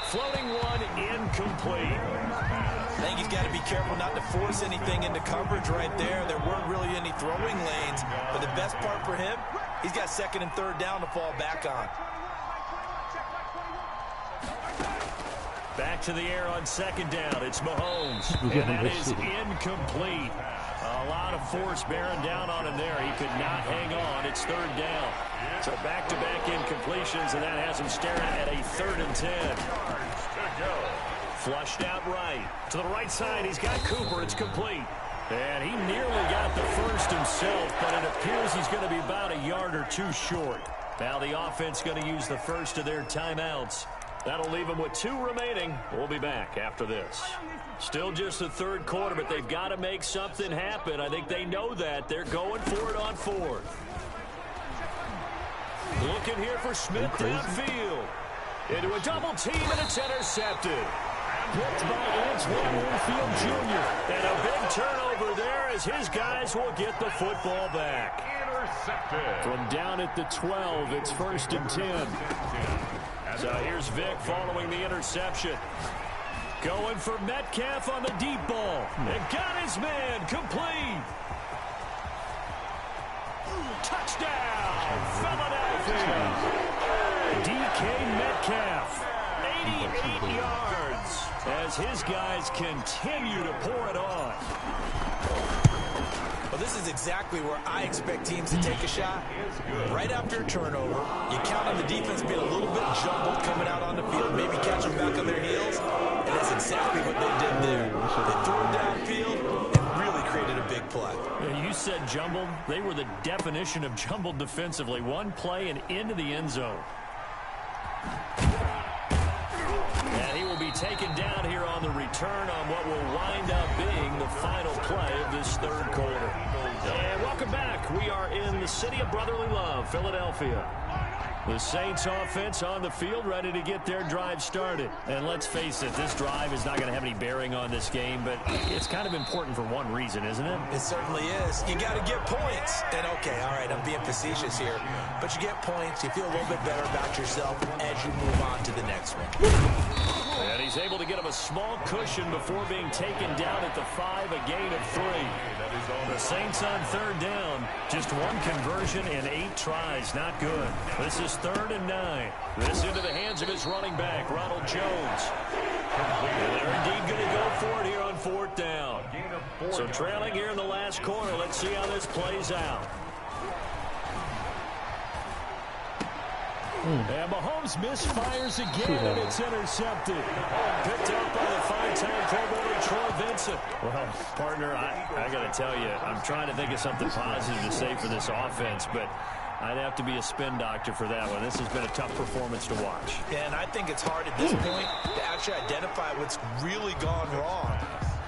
Floating one, incomplete. I think he's got to be careful not to force anything into coverage right there. There weren't really any throwing lanes. But the best part for him, he's got 2nd and 3rd down to fall back on. Back to the air on 2nd down. It's Mahomes. And that is incomplete. A lot of force bearing down on him there. He could not hang on. It's 3rd down. So back-to-back incompletions, and that has him staring at a 3rd and 10. Flushed out right. To the right side, he's got Cooper. It's complete. And he nearly got the first himself, but it appears he's going to be about a yard or 2 short. Now the offense going to use the first of their timeouts. That'll leave them with 2 remaining. We'll be back after this. Still just the 3rd quarter, but they've got to make something happen. I think they know that. They're going for it on 4th. Looking here for Smith downfield. Into a double team, and it's intercepted. Picked by Antoine Winfield Jr. And a big turnover there as his guys will get the football back. intercepted. From down at the 12, it's 1st and 10. So here's Vic following the interception. Going for Metcalf on the deep ball. And got his man complete. Touchdown, Philadelphia. DK Metcalf. 88 yards as his guys continue to pour it on. Well, this is exactly where I expect teams to take a shot. Right after a turnover, you count on the defense being a little bit jumbled coming out on the field, maybe catch them back on their heels, and that's exactly what they did there. They threw it downfield and really created a big play. You said jumbled. They were the definition of jumbled defensively. One play and into the end zone. And he will be taken down here on the return on what will wind up being the final play of this third quarter. And welcome back. We are in the city of brotherly love, Philadelphia. The Saints offense on the field, ready to get their drive started. And let's face it, this drive is not going to have any bearing on this game, but it's kind of important for one reason, isn't it? It certainly is. You got to get points. And okay, all right, I'm being facetious here, but you get points, you feel a little bit better about yourself as you move on to the next one. And he's able to get him a small cushion before being taken down at the 5, a gain of 3. The Saints on third down, just one conversion and 8 tries, not good. This is 3rd and 9. This into the hands of his running back, Ronald Jones. And they're indeed going to go for it here on 4th down. So trailing here in the last quarter, let's see how this plays out. And Mahomes misfires again, and it's intercepted. Picked up by the 5-time Pro Bowler Troy Vincent. Well, partner, I got to tell you, I'm trying to think of something positive to say for this offense, but I'd have to be a spin doctor for that one. This has been a tough performance to watch. And I think it's hard at this point to actually identify what's really gone wrong.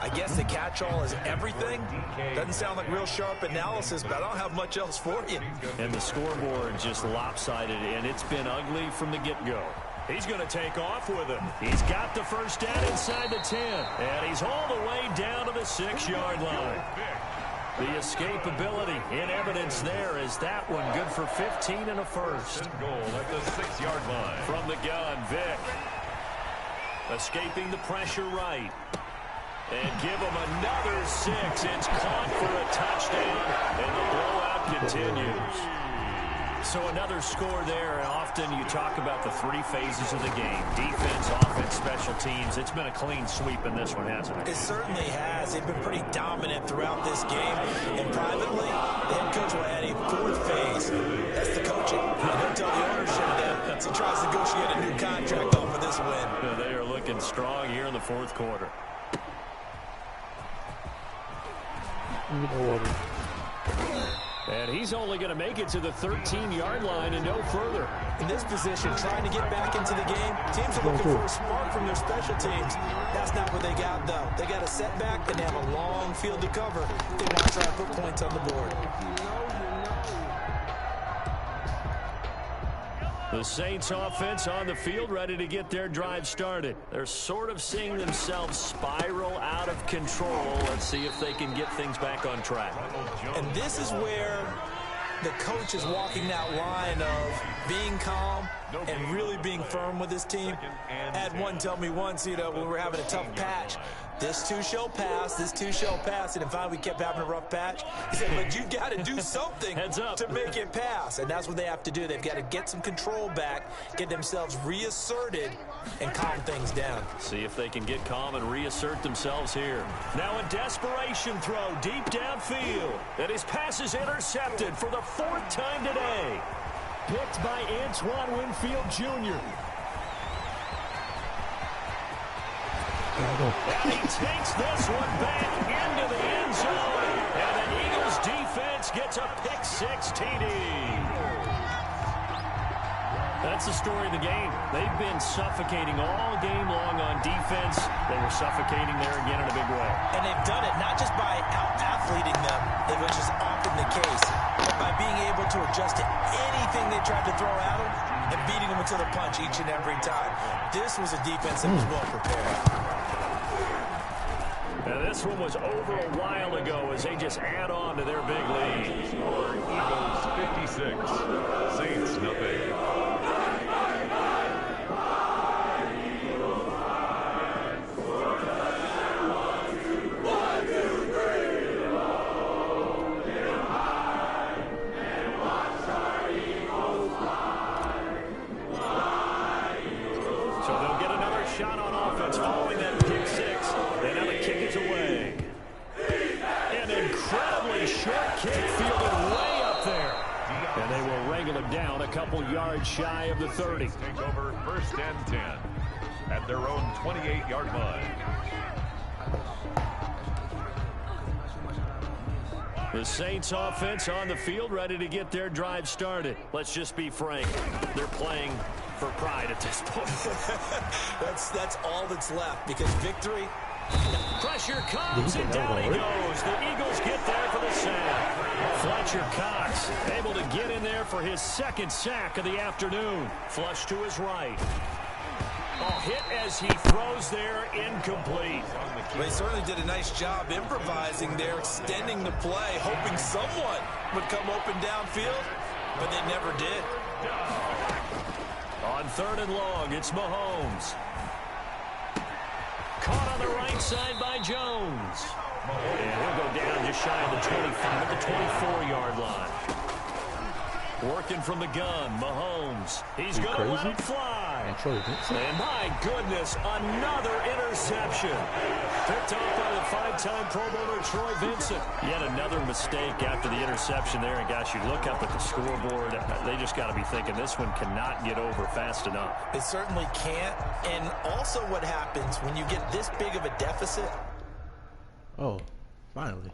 I guess the catch-all is everything. Doesn't sound like real sharp analysis, but I don't have much else for you. And the scoreboard just lopsided, and it's been ugly from the get-go. He's going to take off with him. He's got the first down inside the 10, and he's all the way down to the 6-yard line. The escapability in evidence there is that one good for 15 and a first. Goal at the 6-yard line. From the gun, Vick. Escaping the pressure right. And give him another 6. It's caught for a touchdown, and the blowout continues. So another score there, and often you talk about the 3 phases of the game. Defense, offense, special teams. It's been a clean sweep in this one, hasn't it? It certainly has. They've been pretty dominant throughout this game. And privately, the head coach will add a 4th phase. That's the coaching. He'll tell the ownership that as he tries to negotiate a new contract off of this win. They are looking strong here in the 4th quarter. And he's only going to make it to the 13-yard line and no further. In this position, trying to get back into the game, teams are looking for a spark from their special teams. That's not what they got, though. They got a setback, and they have a long field to cover. They want to try to put points on the board. The Saints offense on the field, ready to get their drive started. They're sort of seeing themselves spiral out of control. Let's see if they can get things back on track. And this is where the coach is walking that line of being calm and really being firm with his team. I had one tell me once, when we were having a tough patch, this too shall pass, this too shall pass. And finally, we kept having a rough patch. He said, but you got to do something to make it pass. And that's what they have to do. They've got to get some control back, get themselves reasserted, and calm things down. See if they can get calm and reassert themselves here. Now a desperation throw deep downfield. And his pass is intercepted for the 4th time today. Picked by Antoine Winfield Jr. And he takes this one back into the end zone. And the Eagles defense gets a pick-6 TD. That's the story of the game. They've been suffocating all game long on defense. They were suffocating there again in a big way. And they've done it not just by out-athleting them, which is often the case, but by being able to adjust to anything they tried to throw at them and beating them until the punch each and every time. This was a defense that was well prepared. And this one was over a while ago as they just add on to their big lead. Eagles 56, Saints nothing. couple yards shy of the 30. Take over 1st and 10 at their own 28-yard line. The Saints offense on the field, ready to get their drive started. Let's just be frank. They're playing for pride at this point. That's all that's left, because victory. Pressure comes, and down he goes. The Eagles get there for the sack. Fletcher Cox able to get in there for his 2nd sack of the afternoon. Flush to his right. Hit as he throws there, incomplete. They certainly did a nice job improvising there, extending the play, hoping someone would come open downfield, but they never did. On 3rd and long, it's Mahomes. Caught on the right side by Jones. And he'll go down just shy of the 25 at the 24-yard line. Working from the gun, Mahomes. He's going to let it fly. And my goodness, another interception. Picked off by the 5-time Pro Bowler Troy Vincent. Yet another mistake after the interception there. And gosh, you look up at the scoreboard, they just got to be thinking this one cannot get over fast enough. It certainly can't. And also what happens when you get this big of a deficit. Oh, finally.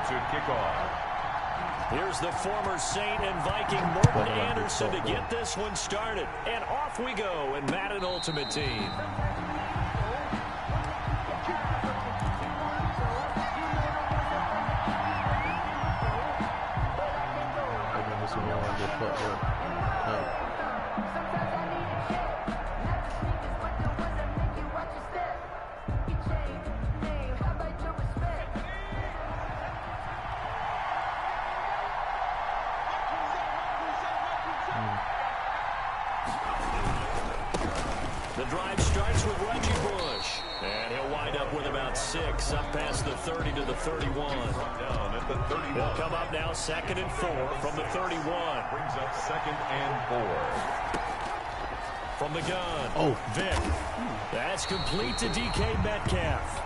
To kick off. Here's the former Saint and Viking Morton Anderson to get this one started. And off we go in Madden Ultimate Team. The drive starts with Reggie Bush. And he'll wind up with about 6 up past the 30 to the 31. Down at the 31. They'll come up now 2nd and 4 from the 31. Brings up 2nd and 4. From the gun, Vic. That's complete to DK Metcalf.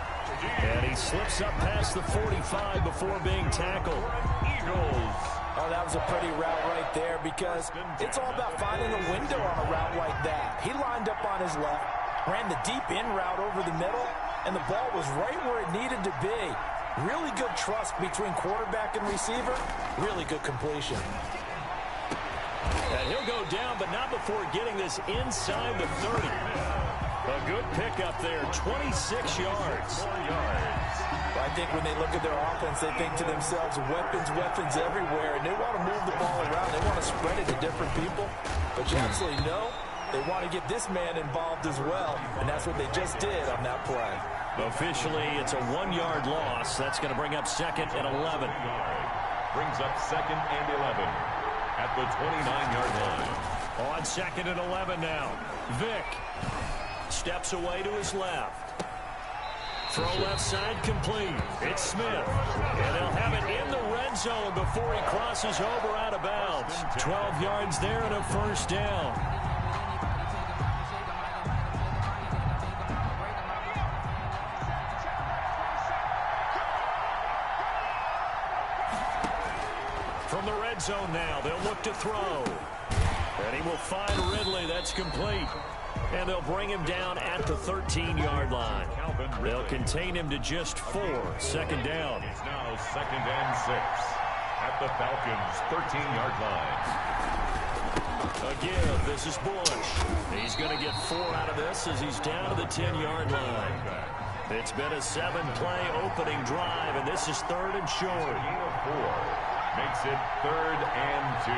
And he slips up past the 45 before being tackled. Eagles. Oh, that was a pretty route right there, because it's all about finding a window on a route like that. He lined up on his left, ran the deep in route over the middle, and the ball was right where it needed to be. Really good trust between quarterback and receiver. Really good completion. And he'll go down, but not before getting this inside the 30. A good pickup there, 26 yards. 4 yards. I think when they look at their offense, they think to themselves, weapons everywhere, and they want to move the ball around. They want to spread it to different people. But you absolutely know they want to get this man involved as well, and that's what they just did on that play. Officially, it's a 1-yard loss. That's going to bring up 2nd and 11. Brings up 2nd and 11 at the 29-yard line. On 2nd and 11 now. Vic steps away to his left. Throw left side complete. It's Smith. And they'll have it in the red zone before he crosses over out of bounds. 12 yards there and a 1st down. zone now. They'll look to throw. And he will find Ridley. That's complete. And they'll bring him down at the 13-yard line. They'll contain him to just 4. Second down. It's now 2nd and 6 at the Falcons' 13-yard line. Again, this is Bush. He's going to get 4 out of this as he's down to the 10-yard line. It's been a 7-play opening drive, and this is 3rd and short. Gain of 4 makes it 3rd and 2.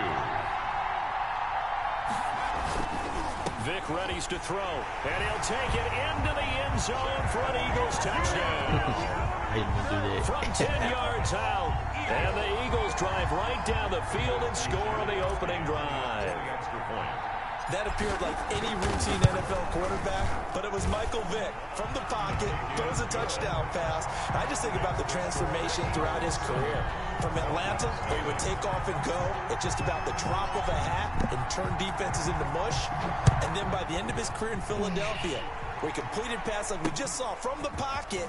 Vic readies to throw, and he'll take it into the end zone for an Eagles touchdown. From 10 yards out, and the Eagles drive right down the field and score on the opening drive. Extra point. That appeared like any routine NFL quarterback, but it was Michael Vick from the pocket, throws a touchdown pass. I just think about the transformation throughout his career. From Atlanta, where he would take off and go at just about the drop of a hat and turn defenses into mush. And then by the end of his career in Philadelphia, where he completed passes like we just saw from the pocket,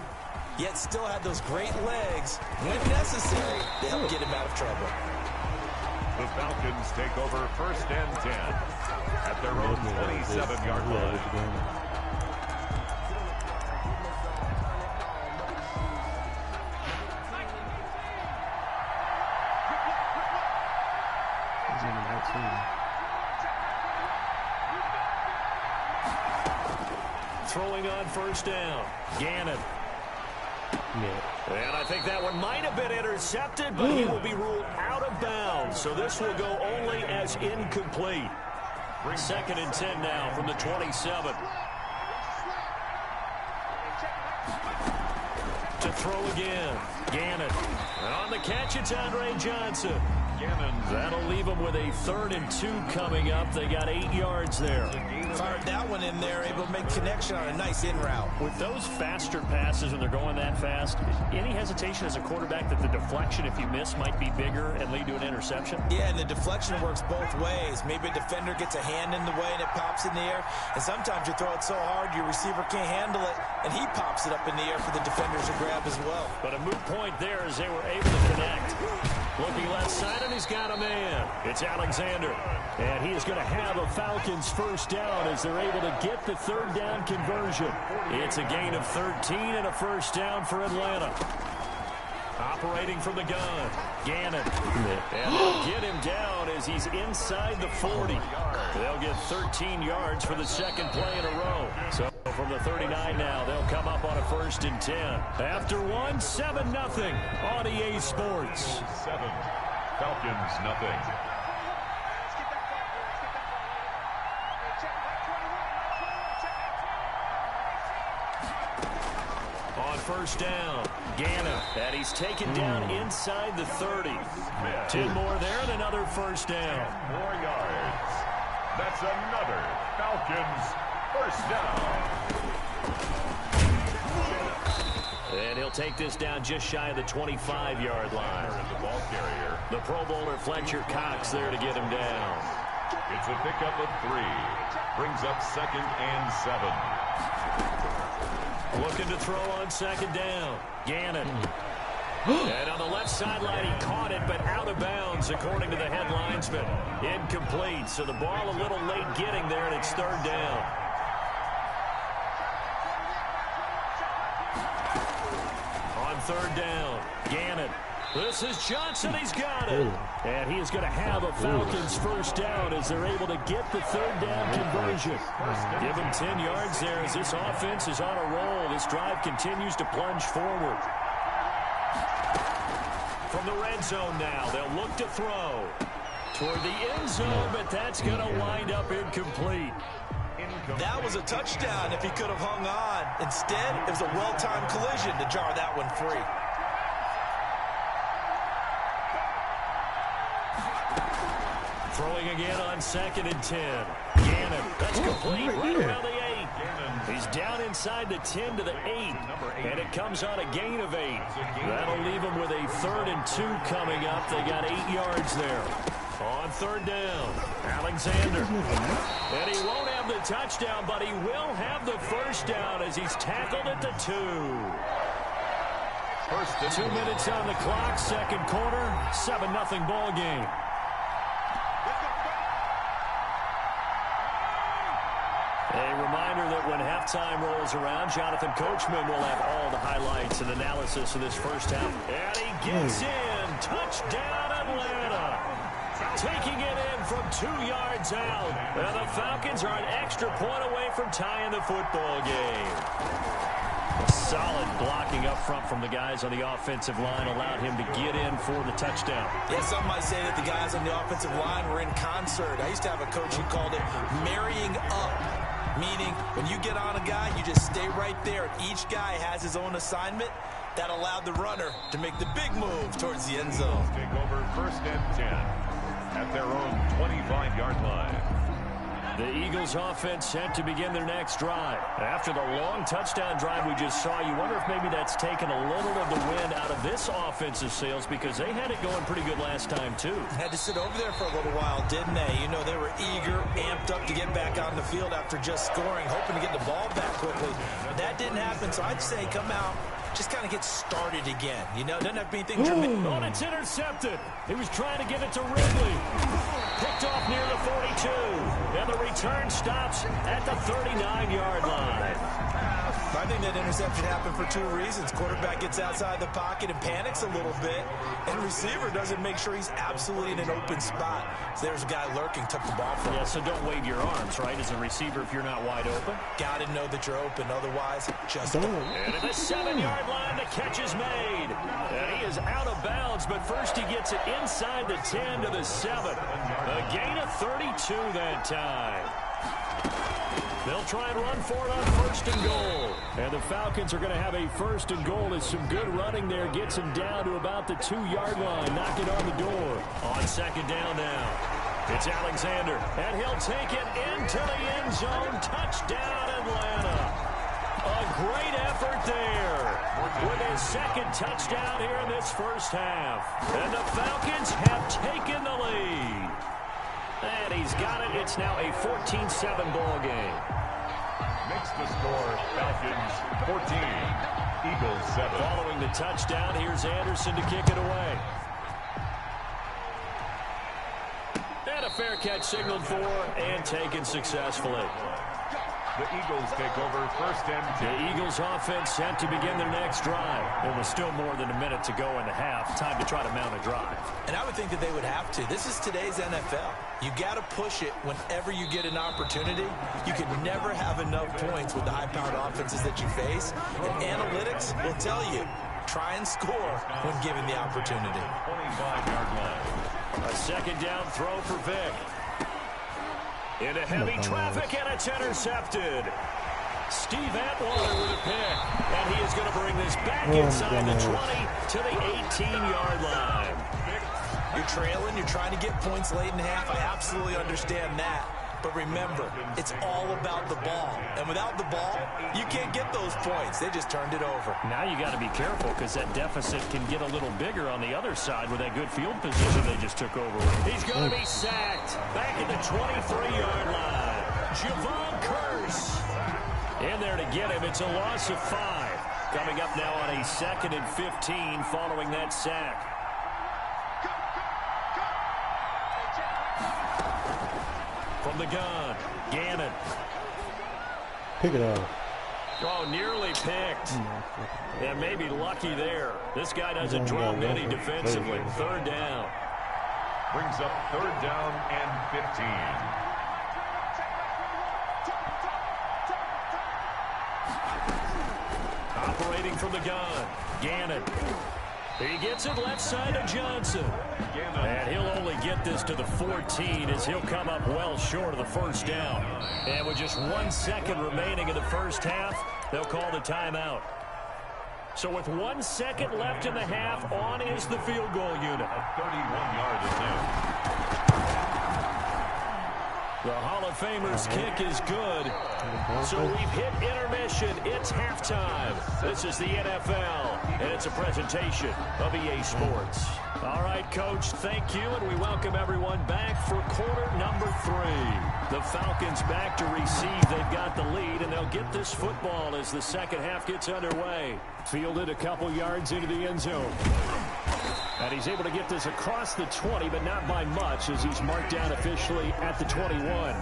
yet still had those great legs, when necessary, to help get him out of trouble. The Falcons take over 1st and 10 at their own 27-yard line. Throwing on 1st down, Gannon. And I think that one might have been intercepted, but he will be ruled out of bounds. So this will go only as incomplete. 2nd and 10 now from the 27. To throw again, Gannon. And on the catch, it's Andre Johnson. That'll leave them with a 3rd and 2 coming up. They got 8 yards there. Fired that one in there, able to make connection on a nice in route. With those faster passes when they're going that fast, any hesitation as a quarterback that the deflection, if you miss, might be bigger and lead to an interception? Yeah, and the deflection works both ways. Maybe a defender gets a hand in the way and it pops in the air. And sometimes you throw it so hard your receiver can't handle it, and he pops it up in the air for the defenders to grab as well. But a moot point there as they were able to connect. Looking left side, and he's got a man. It's Alexander. And he is going to have a Falcons 1st down as they're able to get the 3rd down conversion. It's a gain of 13 and a 1st down for Atlanta. Operating from the gun, Gannon. And they'll get him down as he's inside the 40. They'll get 13 yards for the 2nd play in a row. So from the 39 now, they'll come up on a 1st and 10. After 1, 7-0 on EA Sports. 7, Falcons nothing. On 1st down, Gannon, and he's taken down inside the 30. 10 more there and another 1st down. 4 yards. That's another Falcons 1st down. And he'll take this down just shy of the 25-yard line. The ball carrier. The Pro Bowler Fletcher Cox there to get him down. It's a pickup of 3. Brings up 2nd and 7. Looking to throw on 2nd down. Gannon. And on the left sideline, he caught it, but out of bounds, according to the head linesman. Incomplete, so the ball a little late getting there, and it's 3rd down. On 3rd down, Gannon. This is Johnson. He's got it. And he is going to have a Falcons 1st down as they're able to get the 3rd down conversion. Give him 10 yards there as this offense is on a roll. This drive continues to plunge forward. From the red zone now, they'll look to throw toward the end zone, but that's going to wind up incomplete. That was a touchdown if he could have hung on. Instead, it was a well-timed collision to jar that one free. Throwing again on 2nd and 10. Gannon, that's complete right around the 8. He's down inside the 10 to the 8, and it comes on a gain of 8. That'll leave him with a 3rd and 2 coming up. They got 8 yards there. On 3rd down, Alexander. And he won't have the touchdown, but he will have the 1st down as he's tackled at the 2. 2 minutes on the clock, 2nd quarter, 7-0 ball game. A reminder that when halftime rolls around, Jonathan Coachman will have all the highlights and analysis of this first half. And he gets in. Touchdown, Atlanta. Taking it in from 2 yards out. And the Falcons are an extra point away from tying the football game. Solid blocking up front from the guys on the offensive line allowed him to get in for the touchdown. Yeah, some might say that the guys on the offensive line were in concert. I used to have a coach who called it marrying up, meaning when you get on a guy, you just stay right there. Each guy has his own assignment. That allowed the runner to make the big move towards the end zone. Take over 1st and 10 at their own 25-yard line. The Eagles offense set to begin their next drive. After the long touchdown drive we just saw, you wonder if maybe that's taken a little of the wind out of this offensive sails because they had it going pretty good last time too. Had to sit over there for a little while, didn't they? You know, they were eager, amped up to get back on the field after just scoring, hoping to get the ball back quickly. That didn't happen, so I'd say come out, just kind of get started again. You know, doesn't have to be anything dramatic. Oh, it's intercepted. He was trying to give it to Ridley. Picked off near the 42. And the return stops at the 39-yard line. I think that interception happened for 2 reasons. Quarterback gets outside the pocket and panics a little bit, and receiver doesn't make sure he's absolutely in an open spot. So there's a guy lurking, took the ball from him. Yeah, so don't wave your arms, right, as a receiver if you're not wide open. Got to know that you're open, otherwise just don't. And at the 7-yard line, the catch is made. And he is out of bounds, but first he gets it inside the 10 to the 7. A gain of 32 that time. They'll try and run for it on 1st and goal. And the Falcons are going to have a 1st and goal as some good running there gets him down to about the 2-yard line. Knock it on the door. On 2nd down now. It's Alexander. And he'll take it into the end zone. Touchdown, Atlanta. A great effort there with his 2nd touchdown here in this first half. And the Falcons have taken the lead. And he's got it. It's now a 14-7 ball game. Makes the score Falcons 14, Eagles 7. Following the touchdown, here's Anderson to kick it away. And a fair catch signaled for and taken successfully. The Eagles take over 1st and 10. The Eagles offense set to begin their next drive. There was still more than a minute to go in the half. Time to try to mount a drive. And I would think that they would have to. This is today's NFL. You got to push it whenever you get an opportunity. You can never have enough points with the high-powered offenses that you face. And analytics will tell you, try and score when given the opportunity. 25-yard line. A 2nd down throw for Vic. Into heavy traffic, and it's intercepted. Steve Atwater with a pick. And he is going to bring this back inside the 20 to the 18-yard line. You're trailing, you're trying to get points late in the half. I absolutely understand that. But remember, it's all about the ball. And without the ball, you can't get those points. They just turned it over. Now you got to be careful because that deficit can get a little bigger on the other side with that good field position they just took over with. He's going to be sacked back at the 23-yard line. Javon Curse in there to get him. It's a loss of 5. Coming up now on a 2nd and 15 following that sack. From the gun, Gannon. Pick it up. Oh, nearly picked. Yeah, maybe lucky there. This guy doesn't draw many defensively. 3rd down. Brings up 3rd down and 15. Operating from the gun, Gannon. He gets it left side of Johnson. And he'll only get this to the 14 as he'll come up well short of the 1st down. And with just 1 second remaining in the first half, they'll call the timeout. So with 1 second left in the half, on is the field goal unit. A 31-yard attempt. The Hall of Famer's kick is good. So we've hit intermission. It's halftime. This is the NFL, and it's a presentation of EA Sports. All right, Coach, thank you, and we welcome everyone back for quarter number 3. The Falcons back to receive. They've got the lead, and they'll get this football as the second half gets underway. Fielded a couple yards into the end zone. And he's able to get this across the 20, but not by much as he's marked down officially at the 21.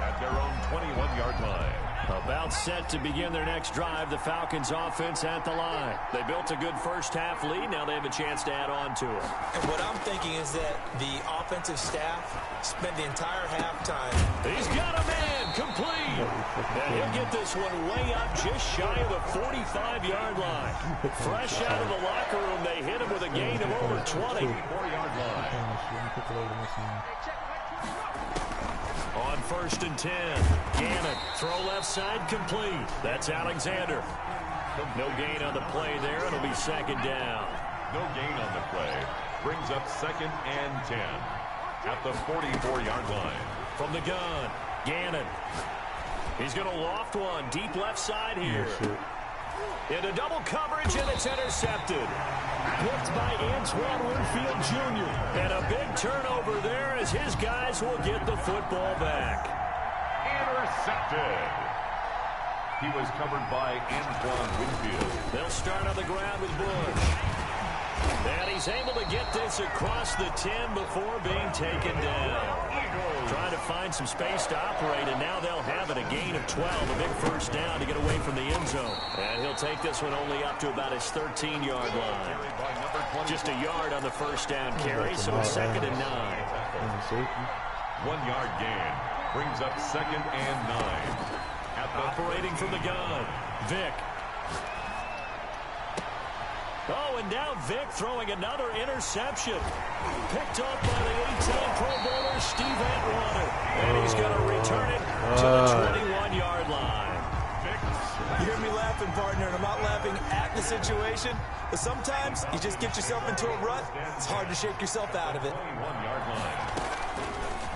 at their own 21-yard line. About set to begin their next drive, the Falcons offense at the line. They built a good first-half lead. Now they have a chance to add on to it. And what I'm thinking is that the offensive staff spent the entire halftime. He's got a man complete. And he'll get this one way up just shy of the 45-yard line. Fresh out of the locker room, they hit him with a gain of over 20. 4-yard line. On 1st and 10, Gannon, throw left side complete. That's Alexander. No gain on the play there. It'll be 2nd down. No gain on the play. Brings up 2nd and 10 at the 44-yard line. From the gun, Gannon. He's going to loft one deep left side here. Into double coverage, and it's intercepted. Picked by Antoine Winfield Jr. And a big turnover there as his guys will get the football back. Intercepted. He was covered by Antoine Winfield. They'll start on the ground with Bush. And he's able to get this across the 10 before being taken down. Trying to find some space to operate, and now they'll have it. A gain of 12, a big first down to get away from the end zone. And he'll take this one only up to about his 13-yard line. Just a yard on the first down carry, so it's 2nd and 9. 1-yard gain. Brings up 2nd and 9. Operating from the gun, Vick. Oh, and now Vick throwing another interception. Picked up by the 18 Pro Bowler, Steve Atwater. And he's going to return it to the 21-yard line. You hear me laughing, partner, and I'm not laughing at the situation. But sometimes you just get yourself into a rut. It's hard to shake yourself out of it. 21-yard line.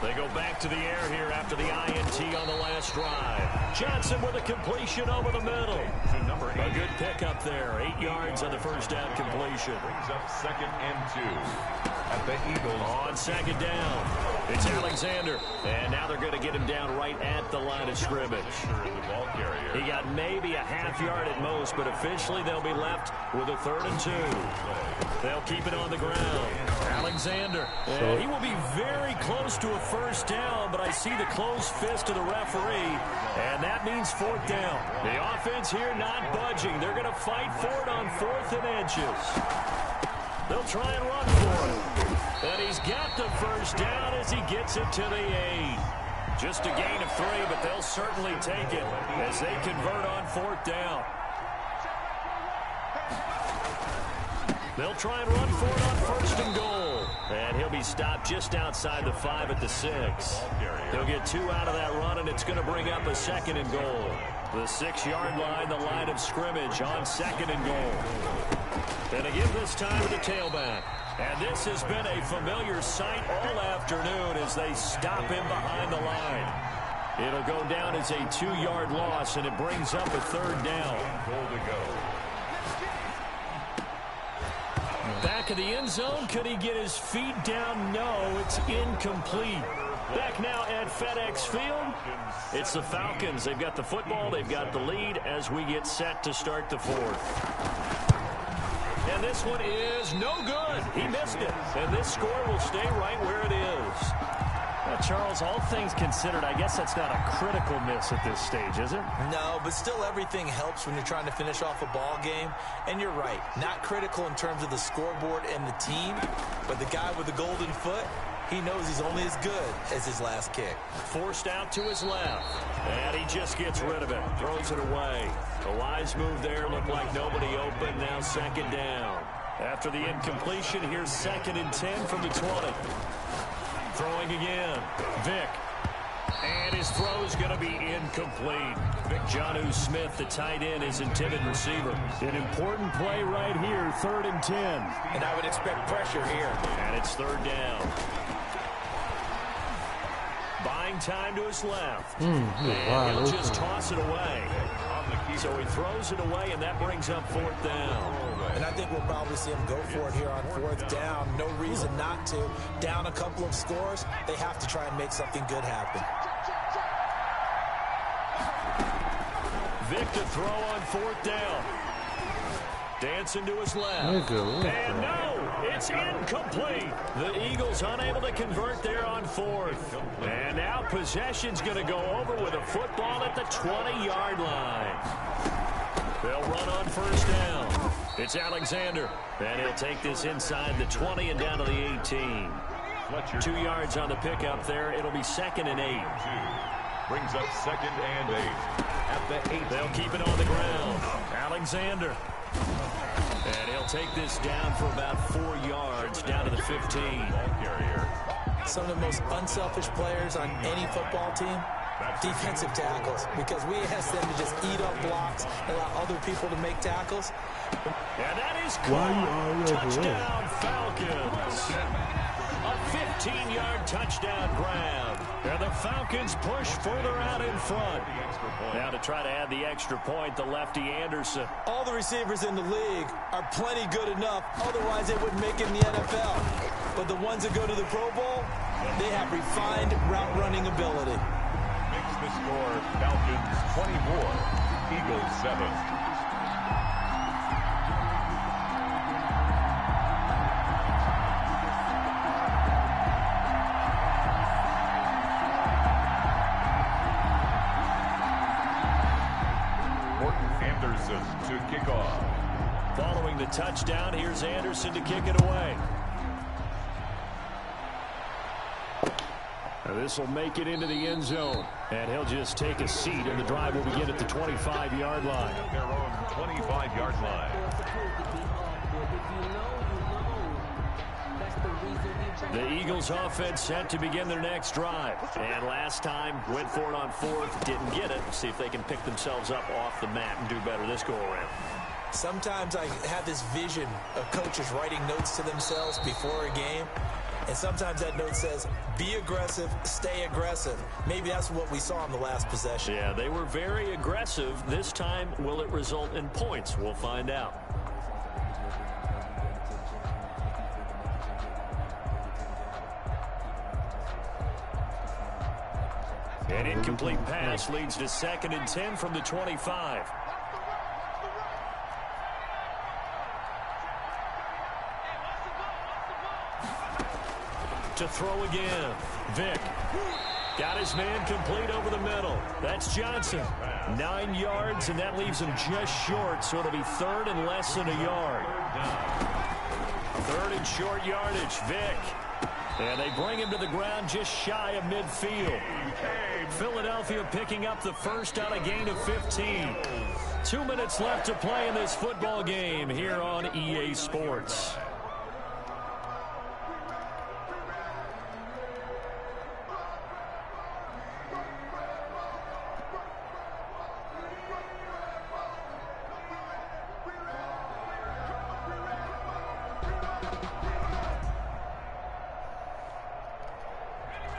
They go back to the air here after the INT on the last drive. Johnson with a completion over the middle. A good pickup there. 8 yards on the first down completion. Brings up 2nd and 2 at the Eagles. On 2nd down, it's Alexander. And now they're going to get him down right at the line of scrimmage. He got maybe a half yard at most, but officially they'll be left with a 3rd and 2. They'll keep it on the ground. Alexander. And he will be very close to a first down, but I see the closed fist of the referee, and that means 4th down. The offense here not budging. They're going to fight for it on 4th and inches. They'll try and run for it. And he's got the first down as he gets it to the 8. Just a gain of 3, but they'll certainly take it as they convert on 4th down. They'll try and run for it on 1st and goal. And he'll be stopped just outside the 5 at the 6. He'll get 2 out of that run, and it's going to bring up a 2nd and goal. The 6-yard line, the line of scrimmage on 2nd and goal. And they give this time to the tailback. And this has been a familiar sight all afternoon as they stop him behind the line. It'll go down as a 2-yard loss, and it brings up a 3rd down. Goal to go. Back of the end zone, could he get his feet down? No, it's incomplete. Back now at FedEx Field, it's the Falcons. They've got the football, they've got the lead as we get set to start the 4th. And this one is no good. He missed it. And this score will stay right where it is. Well, Charles, all things considered, I guess that's not a critical miss at this stage, is it? No, but still everything helps when you're trying to finish off a ball game. And you're right, not critical in terms of the scoreboard and the team, but the guy with the golden foot, he knows he's only as good as his last kick. Forced out to his left, and he just gets rid of it, throws it away. A wise move there, looked like nobody open, now 2nd down. After the incompletion, here's 2nd and 10 from the 20. Throwing again, Vick. And his throw is going to be incomplete. Jonnu Smith, the tight end, is intended receiver. An important play right here, 3rd and 10. And I would expect pressure here. And it's 3rd down. Buying time to his left. And he'll just toss it away. So he throws it away, and that brings up 4th down. And I think we'll probably see him go for it here on 4th down. No reason not to. Down a couple of scores, they have to try and make something good happen. Vick to throw on 4th down. Dancing to his left. And no, it's incomplete. The Eagles unable to convert there on fourth. And now possession's going to go over with a football at the 20-yard line. They'll run on first down. It's Alexander. And he'll take this inside the 20 and down to the 18. 2 yards on the pickup there. It'll be 2nd and 8. Brings up 2nd and 8 at the 8. They'll keep it on the ground. Alexander. And he'll take this down for about 4 yards down to the 15. Some of the most unselfish players on any football team, defensive tackles, because we ask them to just eat up blocks and allow other people to make tackles. And that is caught. Touchdown, Falcons. A 15-yard touchdown grab. And the Falcons push further out in front. Now to try to add the extra point, the lefty Anderson. All the receivers in the league are plenty good enough. Otherwise, they wouldn't make it in the NFL. But the ones that go to the Pro Bowl, they have refined route-running ability. Makes the score Falcons 24, Eagles 7. To kick off. Following the touchdown, here's Anderson to kick it away. This will make it into the end zone. And he'll just take a seat, and the drive will begin at the 25-yard line. Their own 25-yard line. The Eagles offense set to begin their next drive. And last time, went for it on fourth, didn't get it. See if they can pick themselves up off the mat and do better this go-around. Sometimes I have this vision of coaches writing notes to themselves before a game. And sometimes that note says, be aggressive, stay aggressive. Maybe that's what we saw in the last possession. Yeah, they were very aggressive. This time, will it result in points? We'll find out. An incomplete pass leads to 2nd and 10 from the 25. To throw again. Vick. Got his man complete over the middle. That's Johnson. 9 yards, and that leaves him just short, so it'll be 3rd and less than a yard. 3rd and short yardage. Vick. And they bring him to the ground just shy of midfield. Philadelphia picking up the first on a gain of 15. 2 minutes left to play in this football game here on EA Sports.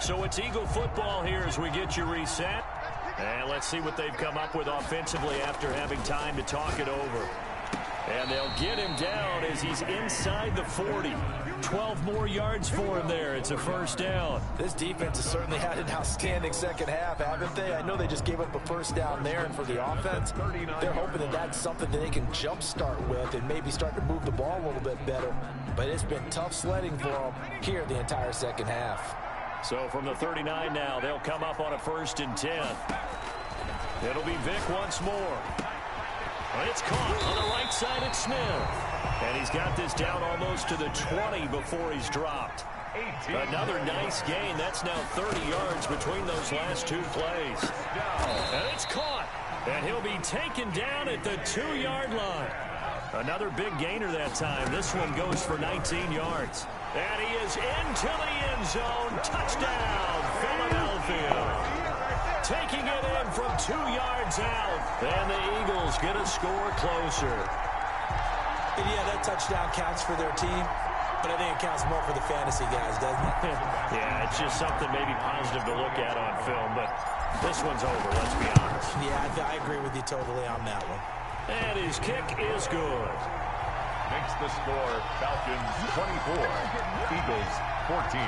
So it's Eagle football here as we get you reset. And let's see what they've come up with offensively after having time to talk it over. And they'll get him down as he's inside the 40. 12 more yards for him there. It's a first down. This defense has certainly had an outstanding second half, haven't they? I know they just gave up a first down there, and for the offense, they're hoping that that's something that they can jumpstart with and maybe start to move the ball a little bit better. But it's been tough sledding for them here the entire second half. So from the 39 now, they'll come up on a 1st and 10. It'll be Vick once more. It's caught on the right side at Smith. And he's got this down almost to the 20 before he's dropped. Another nice gain. That's now 30 yards between those last 2 plays. And it's caught. And he'll be taken down at the 2-yard line. Another big gainer that time. This one goes for 19 yards. And he is into the end zone. Touchdown, Philadelphia. Taking it in from 2 yards out. And the Eagles get a score closer. Yeah, that touchdown counts for their team. But I think it counts more for the fantasy guys, doesn't it? Yeah, it's just something maybe positive to look at on film. But this one's over, let's be honest. Yeah, I agree with you totally on that one. And his kick is good. Makes the score Falcons 24, Eagles 14.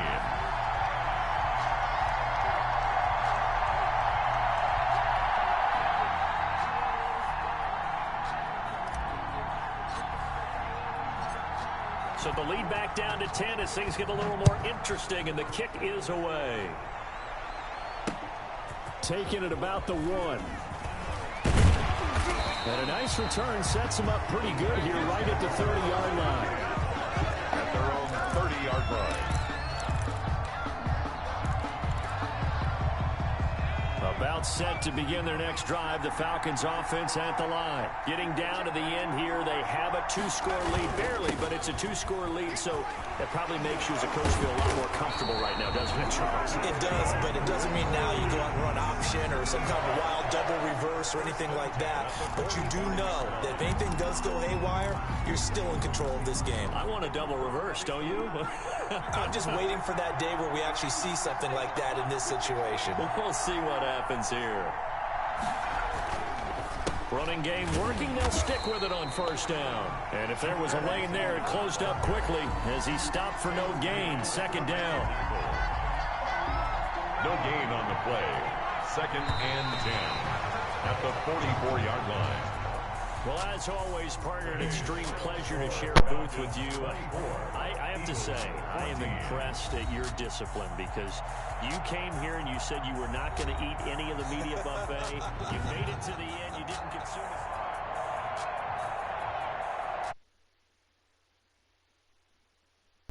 So the lead back down to 10 as things get a little more interesting, and the kick is away. Taking it about the 1. And a nice return sets him up pretty good here right at the 30-yard line. At their own 30-yard line. About set to begin their next drive. The Falcons offense at the line. Getting down to the end here. They have a 2-score lead. Barely, but it's a 2-score lead. So that probably makes you as a coach feel a lot more comfortable right now, doesn't it, Charles? It does, but it doesn't mean now you go out and run option or some kind of wild double reverse or anything like that. But you do know that if anything does go haywire, you're still in control of this game. I want a double reverse, don't you? I'm just waiting for that day where we actually see something like that in this situation. We'll see what happens here. Running game working. They'll stick with it on first down. And if there was a lane there, it closed up quickly as he stopped for no gain. Second down. No gain on the play. 2nd and 10 at the 44-yard line. Well, as always, partner, an extreme pleasure to share a booth with you. I have to say, I am impressed at your discipline because you came here and you said you were not going to eat any of the media buffet. You made it to the end. You didn't consume it.